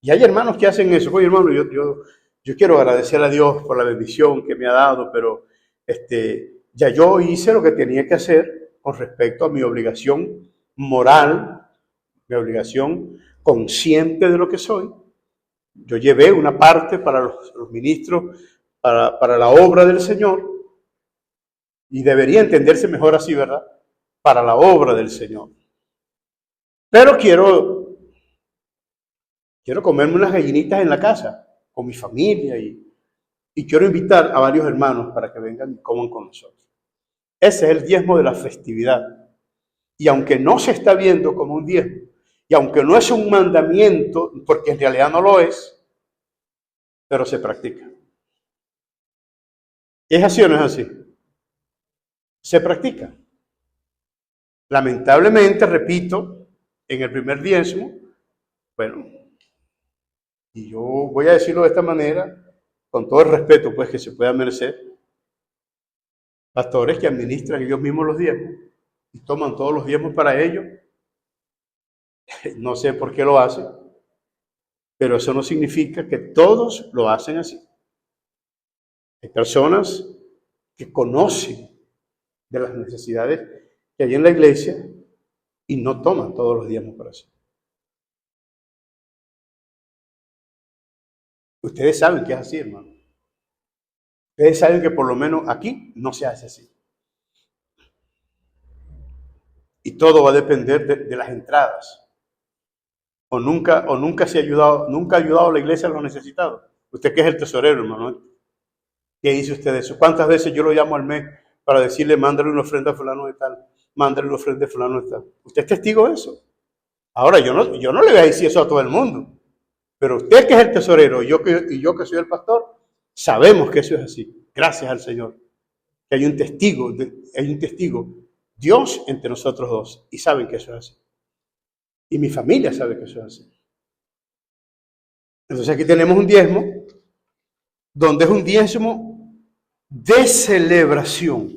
Y hay hermanos que hacen eso. Oye, hermano, yo quiero agradecer a Dios por la bendición que me ha dado, pero ya yo hice lo que tenía que hacer con respecto a mi obligación moral, mi obligación consciente de lo que soy. Yo llevé una parte para los ministros, para la obra del Señor, y debería entenderse mejor así, ¿verdad? Para la obra del Señor. Pero quiero comerme unas gallinitas en la casa, con mi familia, y quiero invitar a varios hermanos para que vengan y coman con nosotros. Ese es el diezmo de la festividad. Y aunque no se está viendo como un diezmo, y aunque no es un mandamiento, porque en realidad no lo es, pero se practica. ¿Es así o no es así? Se practica. Lamentablemente, repito, en el primer diezmo, bueno, y yo voy a decirlo de esta manera, con todo el respeto pues que se pueda merecer, pastores que administran ellos mismos los diezmos y toman todos los diezmos para ellos. No sé por qué lo hacen, pero eso no significa que todos lo hacen así. Hay personas que conocen de las necesidades que hay en la iglesia y no toman todos los diezmos para eso. Ustedes saben que es así, hermano. Ustedes saben que por lo menos aquí no se hace así. Y todo va a depender de las entradas. O nunca se ha ayudado, nunca ha ayudado a la iglesia a los necesitados. Usted que es el tesorero, hermano. ¿Qué dice usted de eso? ¿Cuántas veces yo lo llamo al mes para decirle, mándale una ofrenda a fulano de tal, mándale una ofrenda a fulano de tal? ¿Usted es testigo de eso? Ahora, yo no le voy a decir eso a todo el mundo. Pero usted que es el tesorero y yo que soy el pastor, sabemos que eso es así. Gracias al Señor. Que hay un testigo, Dios entre nosotros dos. Y saben que eso es así. Y mi familia sabe que eso es así. Entonces aquí tenemos un diezmo, donde es un diezmo de celebración.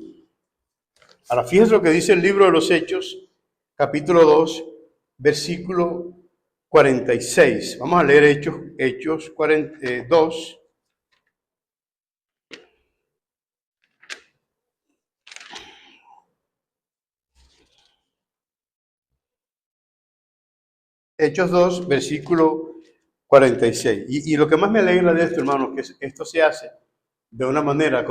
Ahora fíjense lo que dice el libro de los Hechos, capítulo 2, versículo 46. Vamos a leer Hechos 2. Hechos 2, versículo 46. Y lo que más me alegra de esto, hermano, que esto se hace de una manera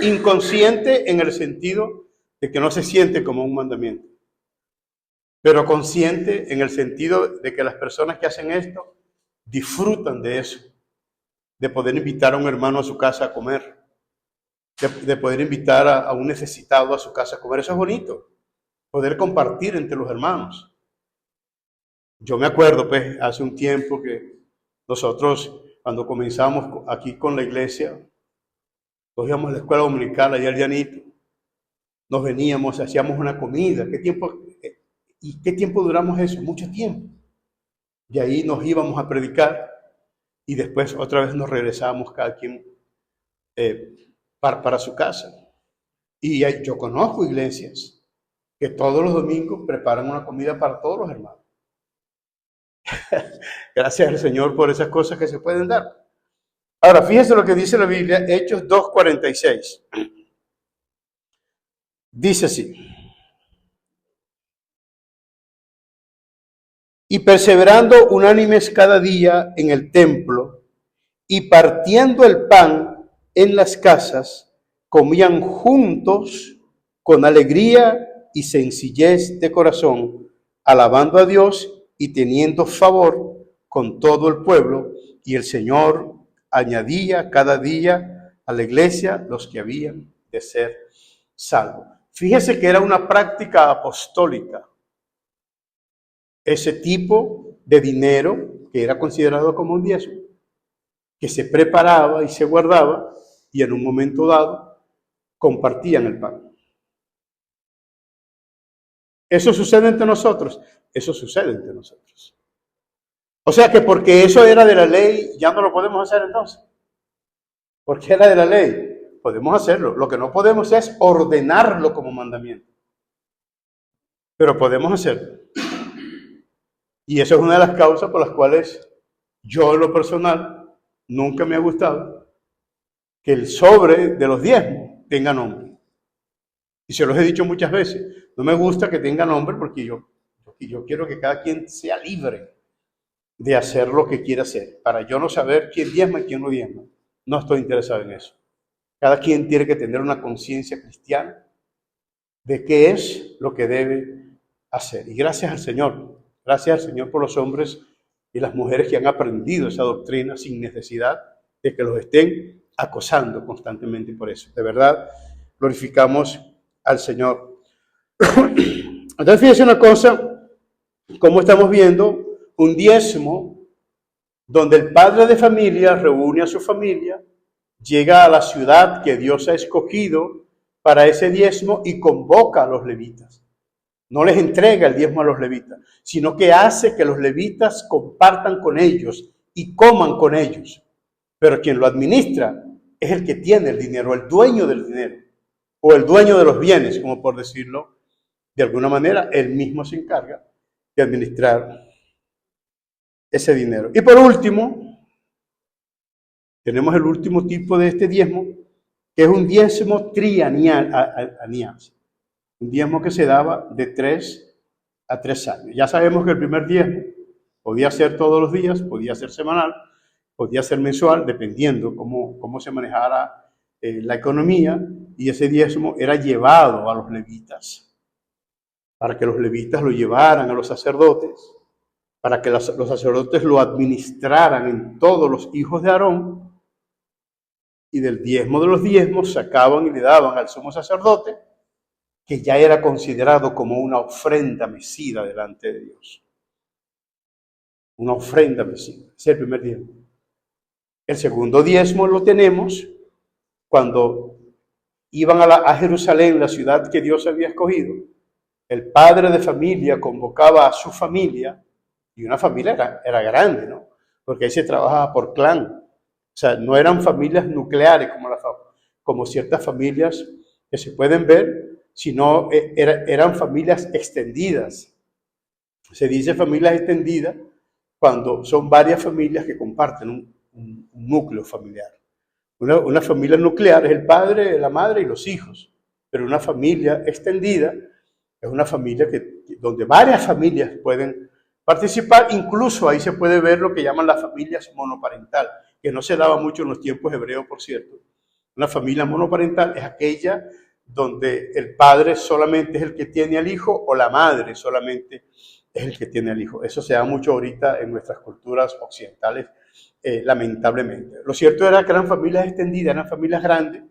inconsciente, en el sentido de que no se siente como un mandamiento, pero consciente en el sentido de que las personas que hacen esto disfrutan de eso, de poder invitar a un hermano a su casa a comer, de poder invitar a un necesitado a su casa a comer. Eso es bonito, poder compartir entre los hermanos. Yo me acuerdo, pues, hace un tiempo que nosotros, cuando comenzamos aquí con la iglesia, nos íbamos a la escuela dominical allá al Llanito, nos veníamos, hacíamos una comida. ¿Qué tiempo duramos eso? Mucho tiempo. Y ahí nos íbamos a predicar y después otra vez nos regresábamos cada quien para su casa. Y yo conozco iglesias que todos los domingos preparan una comida para todos los hermanos. Gracias al Señor por esas cosas que se pueden dar. Ahora, fíjense lo que dice la Biblia, Hechos 2:46. Dice así: y perseverando unánimes cada día en el templo, y partiendo el pan en las casas, comían juntos con alegría y sencillez de corazón, alabando a Dios y teniendo favor con todo el pueblo, y el Señor añadía cada día a la iglesia los que habían de ser salvos. Fíjese que era una práctica apostólica ese tipo de dinero que era considerado como un diezmo, que se preparaba y se guardaba, y en un momento dado compartían el pan. ¿Eso sucede entre nosotros? Eso sucede entre nosotros. O sea que porque eso era de la ley, ya no lo podemos hacer entonces. Porque era de la ley, podemos hacerlo. Lo que no podemos es ordenarlo como mandamiento. Pero podemos hacerlo. Y eso es una de las causas por las cuales yo, en lo personal, nunca me ha gustado que el sobre de los diezmos tenga nombre. Y se los he dicho muchas veces, no me gusta que tenga nombre porque yo quiero que cada quien sea libre de hacer lo que quiera hacer. Para yo no saber quién diezma y quién no diezma, no estoy interesado en eso. Cada quien tiene que tener una conciencia cristiana de qué es lo que debe hacer. Y gracias al Señor por los hombres y las mujeres que han aprendido esa doctrina sin necesidad de que los estén acosando constantemente por eso. De verdad, glorificamos al Señor. Entonces, fíjense una cosa, como estamos viendo, un diezmo donde el padre de familia reúne a su familia, llega a la ciudad que Dios ha escogido para ese diezmo y convoca a los levitas. No les entrega el diezmo a los levitas, sino que hace que los levitas compartan con ellos y coman con ellos. Pero quien lo administra es el que tiene el dinero, el dueño del dinero, o el dueño de los bienes, como por decirlo de alguna manera. Él mismo se encarga de administrar ese dinero. Y por último, tenemos el último tipo de este diezmo, que es un diezmo trienial, un diezmo que se daba de 3 a 3 años. Ya sabemos que el primer diezmo podía ser todos los días, podía ser semanal, podía ser mensual, dependiendo cómo se manejara la economía, y ese diezmo era llevado a los levitas, para que los levitas lo llevaran a los sacerdotes, para que los sacerdotes lo administraran en todos los hijos de Aarón, y del diezmo de los diezmos sacaban y le daban al sumo sacerdote, que ya era considerado como una ofrenda mecida delante de Dios. Una ofrenda mecida. Ese es el primer diezmo. El segundo diezmo lo tenemos cuando iban a Jerusalén, la ciudad que Dios había escogido. El padre de familia convocaba a su familia, y una familia era grande, ¿no? Porque ahí se trabajaba por clan. O sea, no eran familias nucleares como ciertas familias que se pueden ver, sino eran familias extendidas. Se dice familias extendidas cuando son varias familias que comparten un núcleo familiar. Una familia nuclear es el padre, la madre y los hijos, pero una familia extendida es una familia donde varias familias pueden participar. Incluso ahí se puede ver lo que llaman las familias monoparental, que no se daba mucho en los tiempos hebreos, por cierto. Una familia monoparental es aquella donde el padre solamente es el que tiene al hijo o la madre solamente es el que tiene al hijo. Eso se da mucho ahorita en nuestras culturas occidentales, lamentablemente. Lo cierto era que eran familias extendidas, eran familias grandes,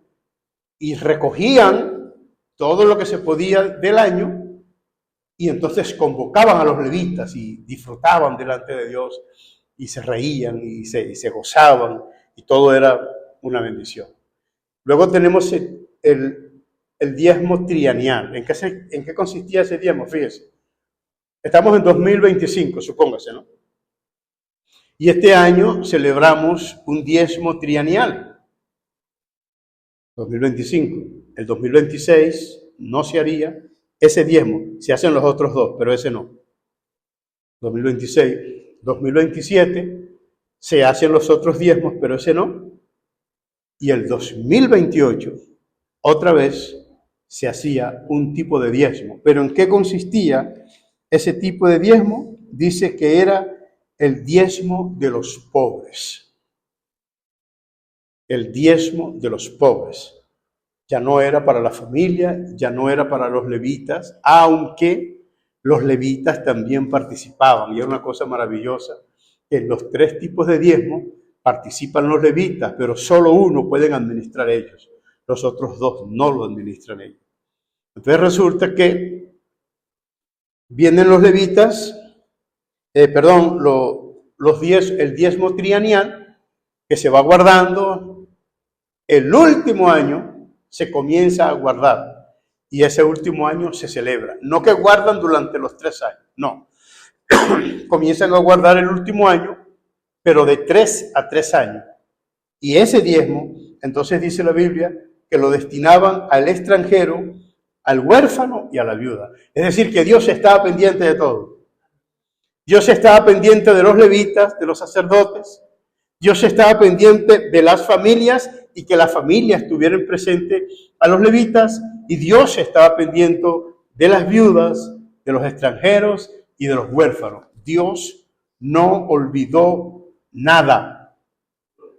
y recogían todo lo que se podía del año, y entonces convocaban a los levitas y disfrutaban delante de Dios, y se reían y se gozaban, y todo era una bendición. Luego tenemos el diezmo trienial. ¿En qué consistía ese diezmo? Fíjese. Estamos en 2025, supóngase, ¿no? Y este año celebramos un diezmo trienial. 2025. El 2026 no se haría ese diezmo. Se hacen los otros dos, pero ese no. 2026. 2027 se hacen los otros diezmos, pero ese no. Y el 2028, otra vez, se hacía un tipo de diezmo. ¿Pero en qué consistía ese tipo de diezmo? Dice que era el diezmo de los pobres. El diezmo de los pobres. Ya no era para la familia, ya no era para los levitas, aunque los levitas también participaban. Y era una cosa maravillosa, que en los tres tipos de diezmo participan los levitas, pero solo uno pueden administrar ellos. Los otros dos no lo administran ellos. Entonces resulta que vienen los levitas, el diezmo trienial, que se va guardando. El último año se comienza a guardar y ese último año se celebra. No que guardan durante los 3 años, no. Comienzan a guardar el último año, pero de 3 a 3 años. Y ese diezmo, entonces dice la Biblia, que lo destinaban al extranjero, al huérfano y a la viuda. Es decir, que Dios estaba pendiente de todo. Dios estaba pendiente de los levitas, de los sacerdotes. Dios estaba pendiente de las familias y que las familias tuvieran presente a los levitas. Y Dios estaba pendiente de las viudas, de los extranjeros y de los huérfanos. Dios no olvidó nada,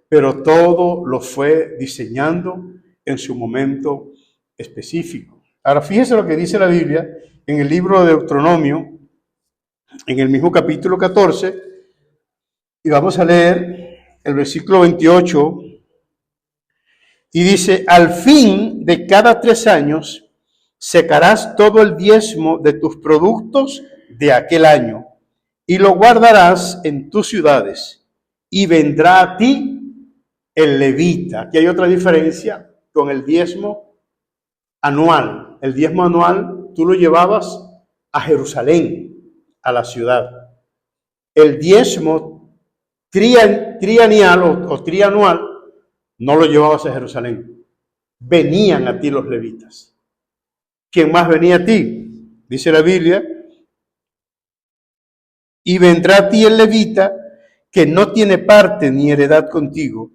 pero todo lo fue diseñando en su momento específico. Ahora fíjese lo que dice la Biblia en el libro de Deuteronomio, en el mismo capítulo 14, y vamos a leer el versículo 28, y dice: al fin de cada 3 años secarás todo el diezmo de tus productos de aquel año, y lo guardarás en tus ciudades, y vendrá a ti el levita. Aquí hay otra diferencia con el diezmo anual. El diezmo anual tú lo llevabas a Jerusalén, a la ciudad. El diezmo trienial o trianual no lo llevabas a Jerusalén. Venían a ti los levitas. ¿Quién más venía a ti? Dice la Biblia: y vendrá a ti el levita que no tiene parte ni heredad contigo,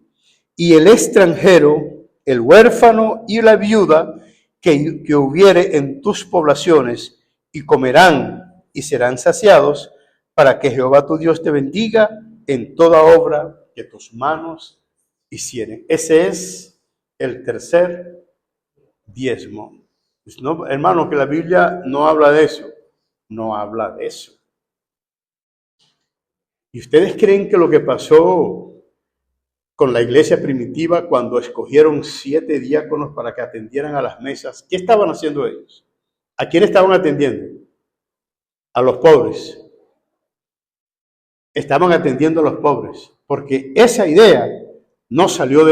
y el extranjero, el huérfano y la viuda que hubiere en tus poblaciones, y comerán y serán saciados, para que Jehová tu Dios te bendiga en toda obra que tus manos hicieren. Ese es el tercer diezmo. Pues no, hermano, que la Biblia no habla de eso. No habla de eso. ¿Y ustedes creen que lo que pasó con la iglesia primitiva cuando escogieron 7 diáconos para que atendieran a las mesas, qué estaban haciendo ellos? ¿A quién estaban atendiendo? A los pobres. Estaban atendiendo a los pobres, porque esa idea no salió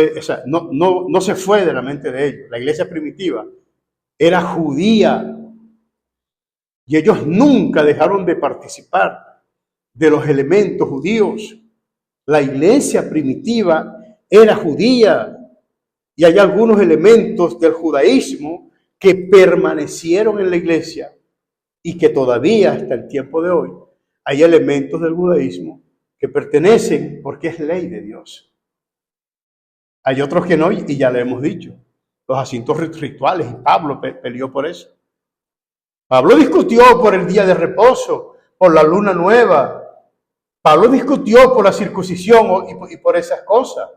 no se fue de la mente de ellos. La iglesia primitiva era judía y ellos nunca dejaron de participar de los elementos judíos. La iglesia primitiva era judía y hay algunos elementos del judaísmo que permanecieron en la iglesia y que todavía hasta el tiempo de hoy hay elementos del judaísmo que pertenecen porque es ley de Dios. Hay otros que no, y ya le hemos dicho, los asuntos rituales, y Pablo peleó por eso. Pablo discutió por el día de reposo, por la luna nueva. Pablo discutió por la circuncisión y por esas cosas,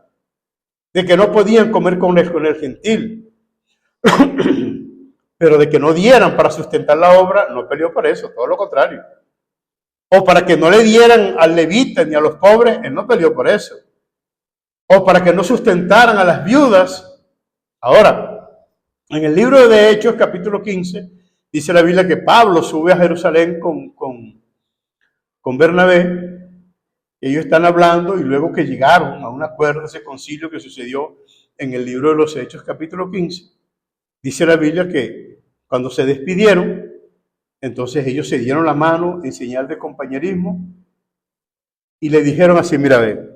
de que no podían comer con el gentil. Pero de que no dieran para sustentar la obra, no peleó por eso, todo lo contrario. O para que no le dieran al levita ni a los pobres, él no peleó por eso. O para que no sustentaran a las viudas. Ahora, en el libro de Hechos, capítulo 15, dice la Biblia que Pablo sube a Jerusalén con Bernabé. Ellos están hablando y luego que llegaron a un acuerdo, ese concilio que sucedió en el libro de los Hechos, capítulo 15, dice la Biblia que cuando se despidieron, entonces ellos se dieron la mano en señal de compañerismo y le dijeron así: mira, ve,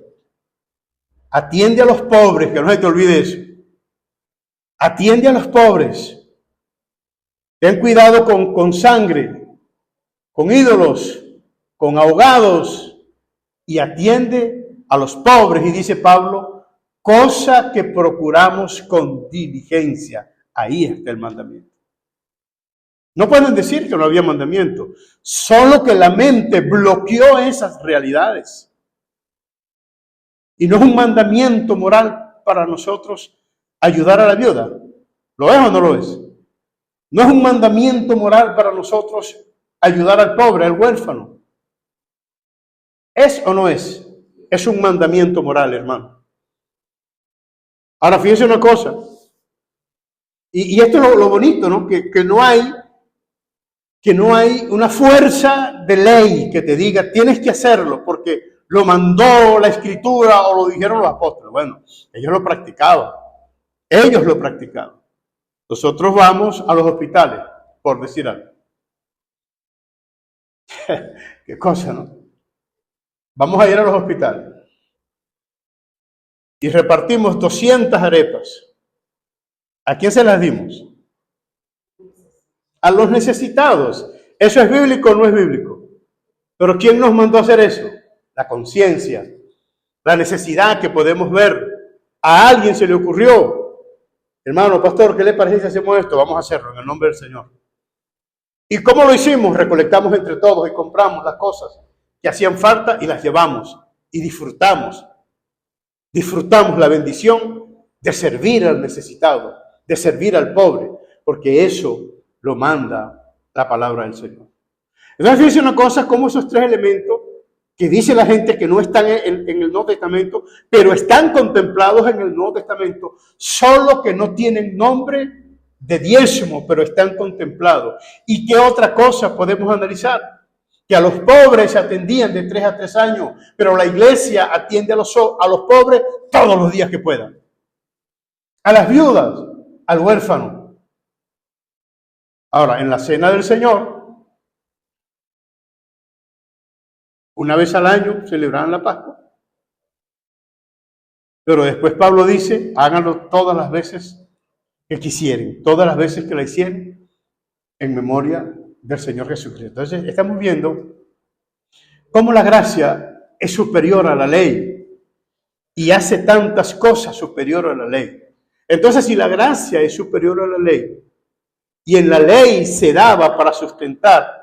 atiende a los pobres, que no se te olvide eso. Atiende a los pobres. Ten cuidado con sangre, con ídolos, con ahogados, y atiende a los pobres. Y dice Pablo, cosa que procuramos con diligencia. Ahí está el mandamiento. No pueden decir que no había mandamiento, solo que la mente bloqueó esas realidades. Y no es un mandamiento moral para nosotros ayudar a la viuda. ¿Lo es o no lo es? No es un mandamiento moral para nosotros ayudar al pobre, al huérfano. ¿Es o no es? Es un mandamiento moral, hermano. Ahora, fíjense una cosa. Y esto es lo bonito, ¿no? Que no hay una fuerza de ley que te diga tienes que hacerlo porque lo mandó la escritura o lo dijeron los apóstoles. Bueno, ellos lo practicaban. Ellos lo practicaban. Nosotros vamos a los hospitales, por decir algo. Qué cosa, ¿no? Vamos a ir a los hospitales y repartimos 200 arepas. ¿A quién se las dimos? A los necesitados. ¿Eso es bíblico o no es bíblico? Pero ¿quién nos mandó a hacer eso? La conciencia, la necesidad que podemos ver. A alguien se le ocurrió: hermano, pastor, ¿qué le parece si hacemos esto? Vamos a hacerlo en el nombre del Señor. ¿Y cómo lo hicimos? Recolectamos entre todos y compramos las cosas que hacían falta y las llevamos y disfrutamos. Disfrutamos la bendición de servir al necesitado, de servir al pobre, porque eso lo manda la palabra del Señor. Entonces, fíjense una cosa, como esos tres elementos que dice la gente que no están en el Nuevo Testamento, pero están contemplados en el Nuevo Testamento, solo que no tienen nombre de diezmo, pero están contemplados. ¿Y qué otra cosa podemos analizar? Que a los pobres se atendían de 3 a 3 años, pero la iglesia atiende a los pobres todos los días que puedan. A las viudas, al huérfano. Ahora, en la cena del Señor, una vez al año celebraban la Pascua. Pero después Pablo dice, háganlo todas las veces que quisieren, todas las veces que la hicieran, en memoria del Señor Jesucristo. Entonces, estamos viendo cómo la gracia es superior a la ley y hace tantas cosas superior a la ley. Entonces, si la gracia es superior a la ley y en la ley se daba para sustentar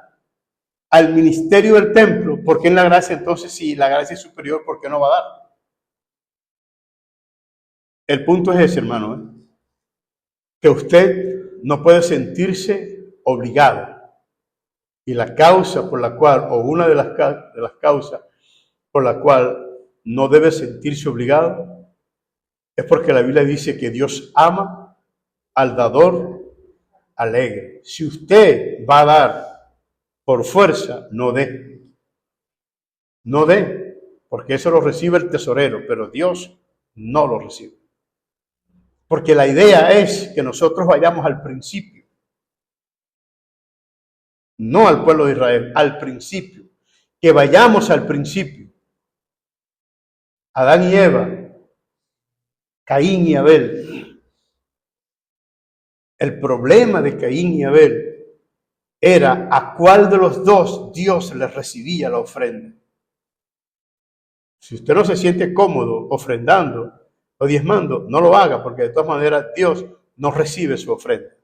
al ministerio del templo, ¿por qué en la gracia entonces, si la gracia es superior, por qué no va a dar? El punto es ese, hermano, que usted no puede sentirse obligado. Y la causa por la cual, o una de las causas por la cual no debe sentirse obligado, es porque la Biblia dice que Dios ama al dador alegre. Si usted va a dar por fuerza, no dé. No dé, porque eso lo recibe el tesorero, pero Dios no lo recibe. Porque la idea es que nosotros vayamos al principio. No al pueblo de Israel, al principio. Que vayamos al principio. Adán y Eva, Caín y Abel. El problema de Caín y Abel era a cuál de los dos Dios les recibía la ofrenda. Si usted no se siente cómodo ofrendando o diezmando, no lo haga, porque de todas maneras Dios no recibe su ofrenda.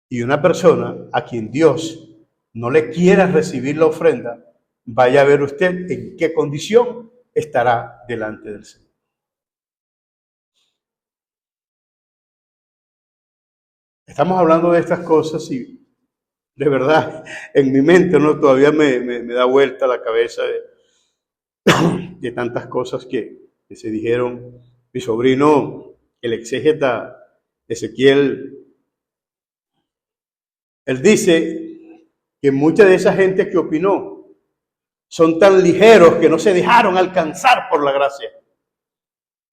Y una persona a quien Dios no le quiera recibir la ofrenda, vaya a ver usted en qué condición estará delante del Señor. Estamos hablando de estas cosas y de verdad en mi mente todavía me da vuelta la cabeza de tantas cosas que se dijeron. Mi sobrino, el exégeta Ezequiel, él dice que mucha de esa gente que opinó son tan ligeros que no se dejaron alcanzar por la gracia.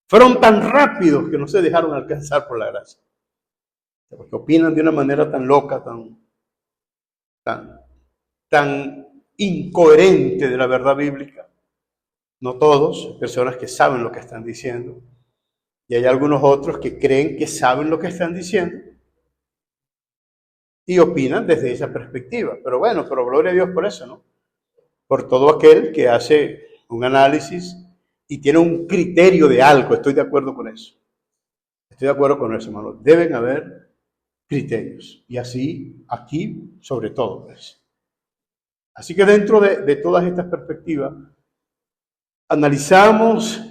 Fueron tan rápidos que no se dejaron alcanzar por la gracia. Porque opinan de una manera tan loca, tan incoherente de la verdad bíblica. No todos, personas que saben lo que están diciendo. Y hay algunos otros que creen que saben lo que están diciendo y opinan desde esa perspectiva. Pero bueno, pero gloria a Dios por eso, ¿no? Por todo aquel que hace un análisis y tiene un criterio de algo. Estoy de acuerdo con eso. Estoy de acuerdo con eso, hermano. Deben haber criterios. Y así, aquí, sobre todo, pues. Así que dentro de todas estas perspectivas, analizamos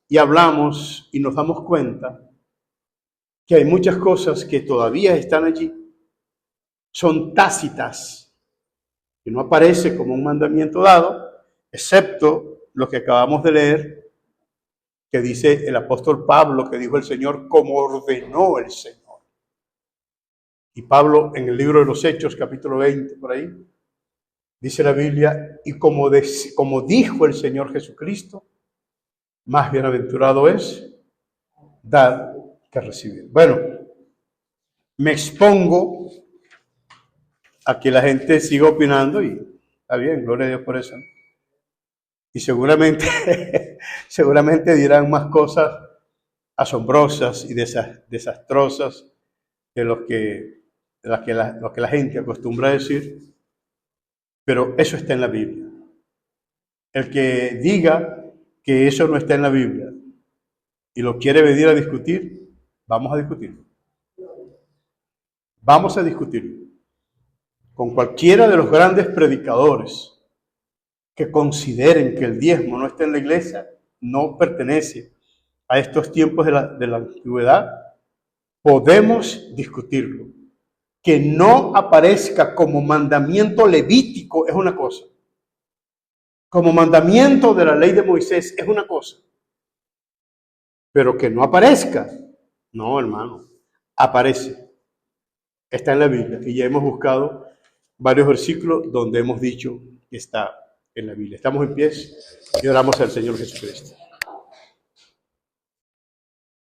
y hablamos y nos damos cuenta que hay muchas cosas que todavía están allí, son tácitas, que no aparece como un mandamiento dado, excepto lo que acabamos de leer, que dice el apóstol Pablo, que dijo el Señor como ordenó el Señor. Y Pablo en el libro de los Hechos, capítulo 20, por ahí, dice la Biblia, y como dijo el Señor Jesucristo, más bienaventurado es dar que recibir. Bueno, me expongo a que la gente siga opinando y está bien, gloria a Dios por eso. Y seguramente dirán más cosas asombrosas y desastrosas de lo que la gente acostumbra a decir, pero eso está en la Biblia. El que diga que eso no está en la Biblia y lo quiere venir a discutir, vamos a discutirlo. Vamos a discutirlo con cualquiera de los grandes predicadores que consideren que el diezmo no está en la iglesia, no pertenece a estos tiempos de la antigüedad. Podemos discutirlo. Que no aparezca como mandamiento levítico es una cosa. Como mandamiento de la ley de Moisés es una cosa. Pero que no aparezca, no, hermano, aparece. Está en la Biblia y ya hemos buscado varios versículos donde hemos dicho que está en la Biblia. Estamos en pie y oramos al Señor Jesucristo.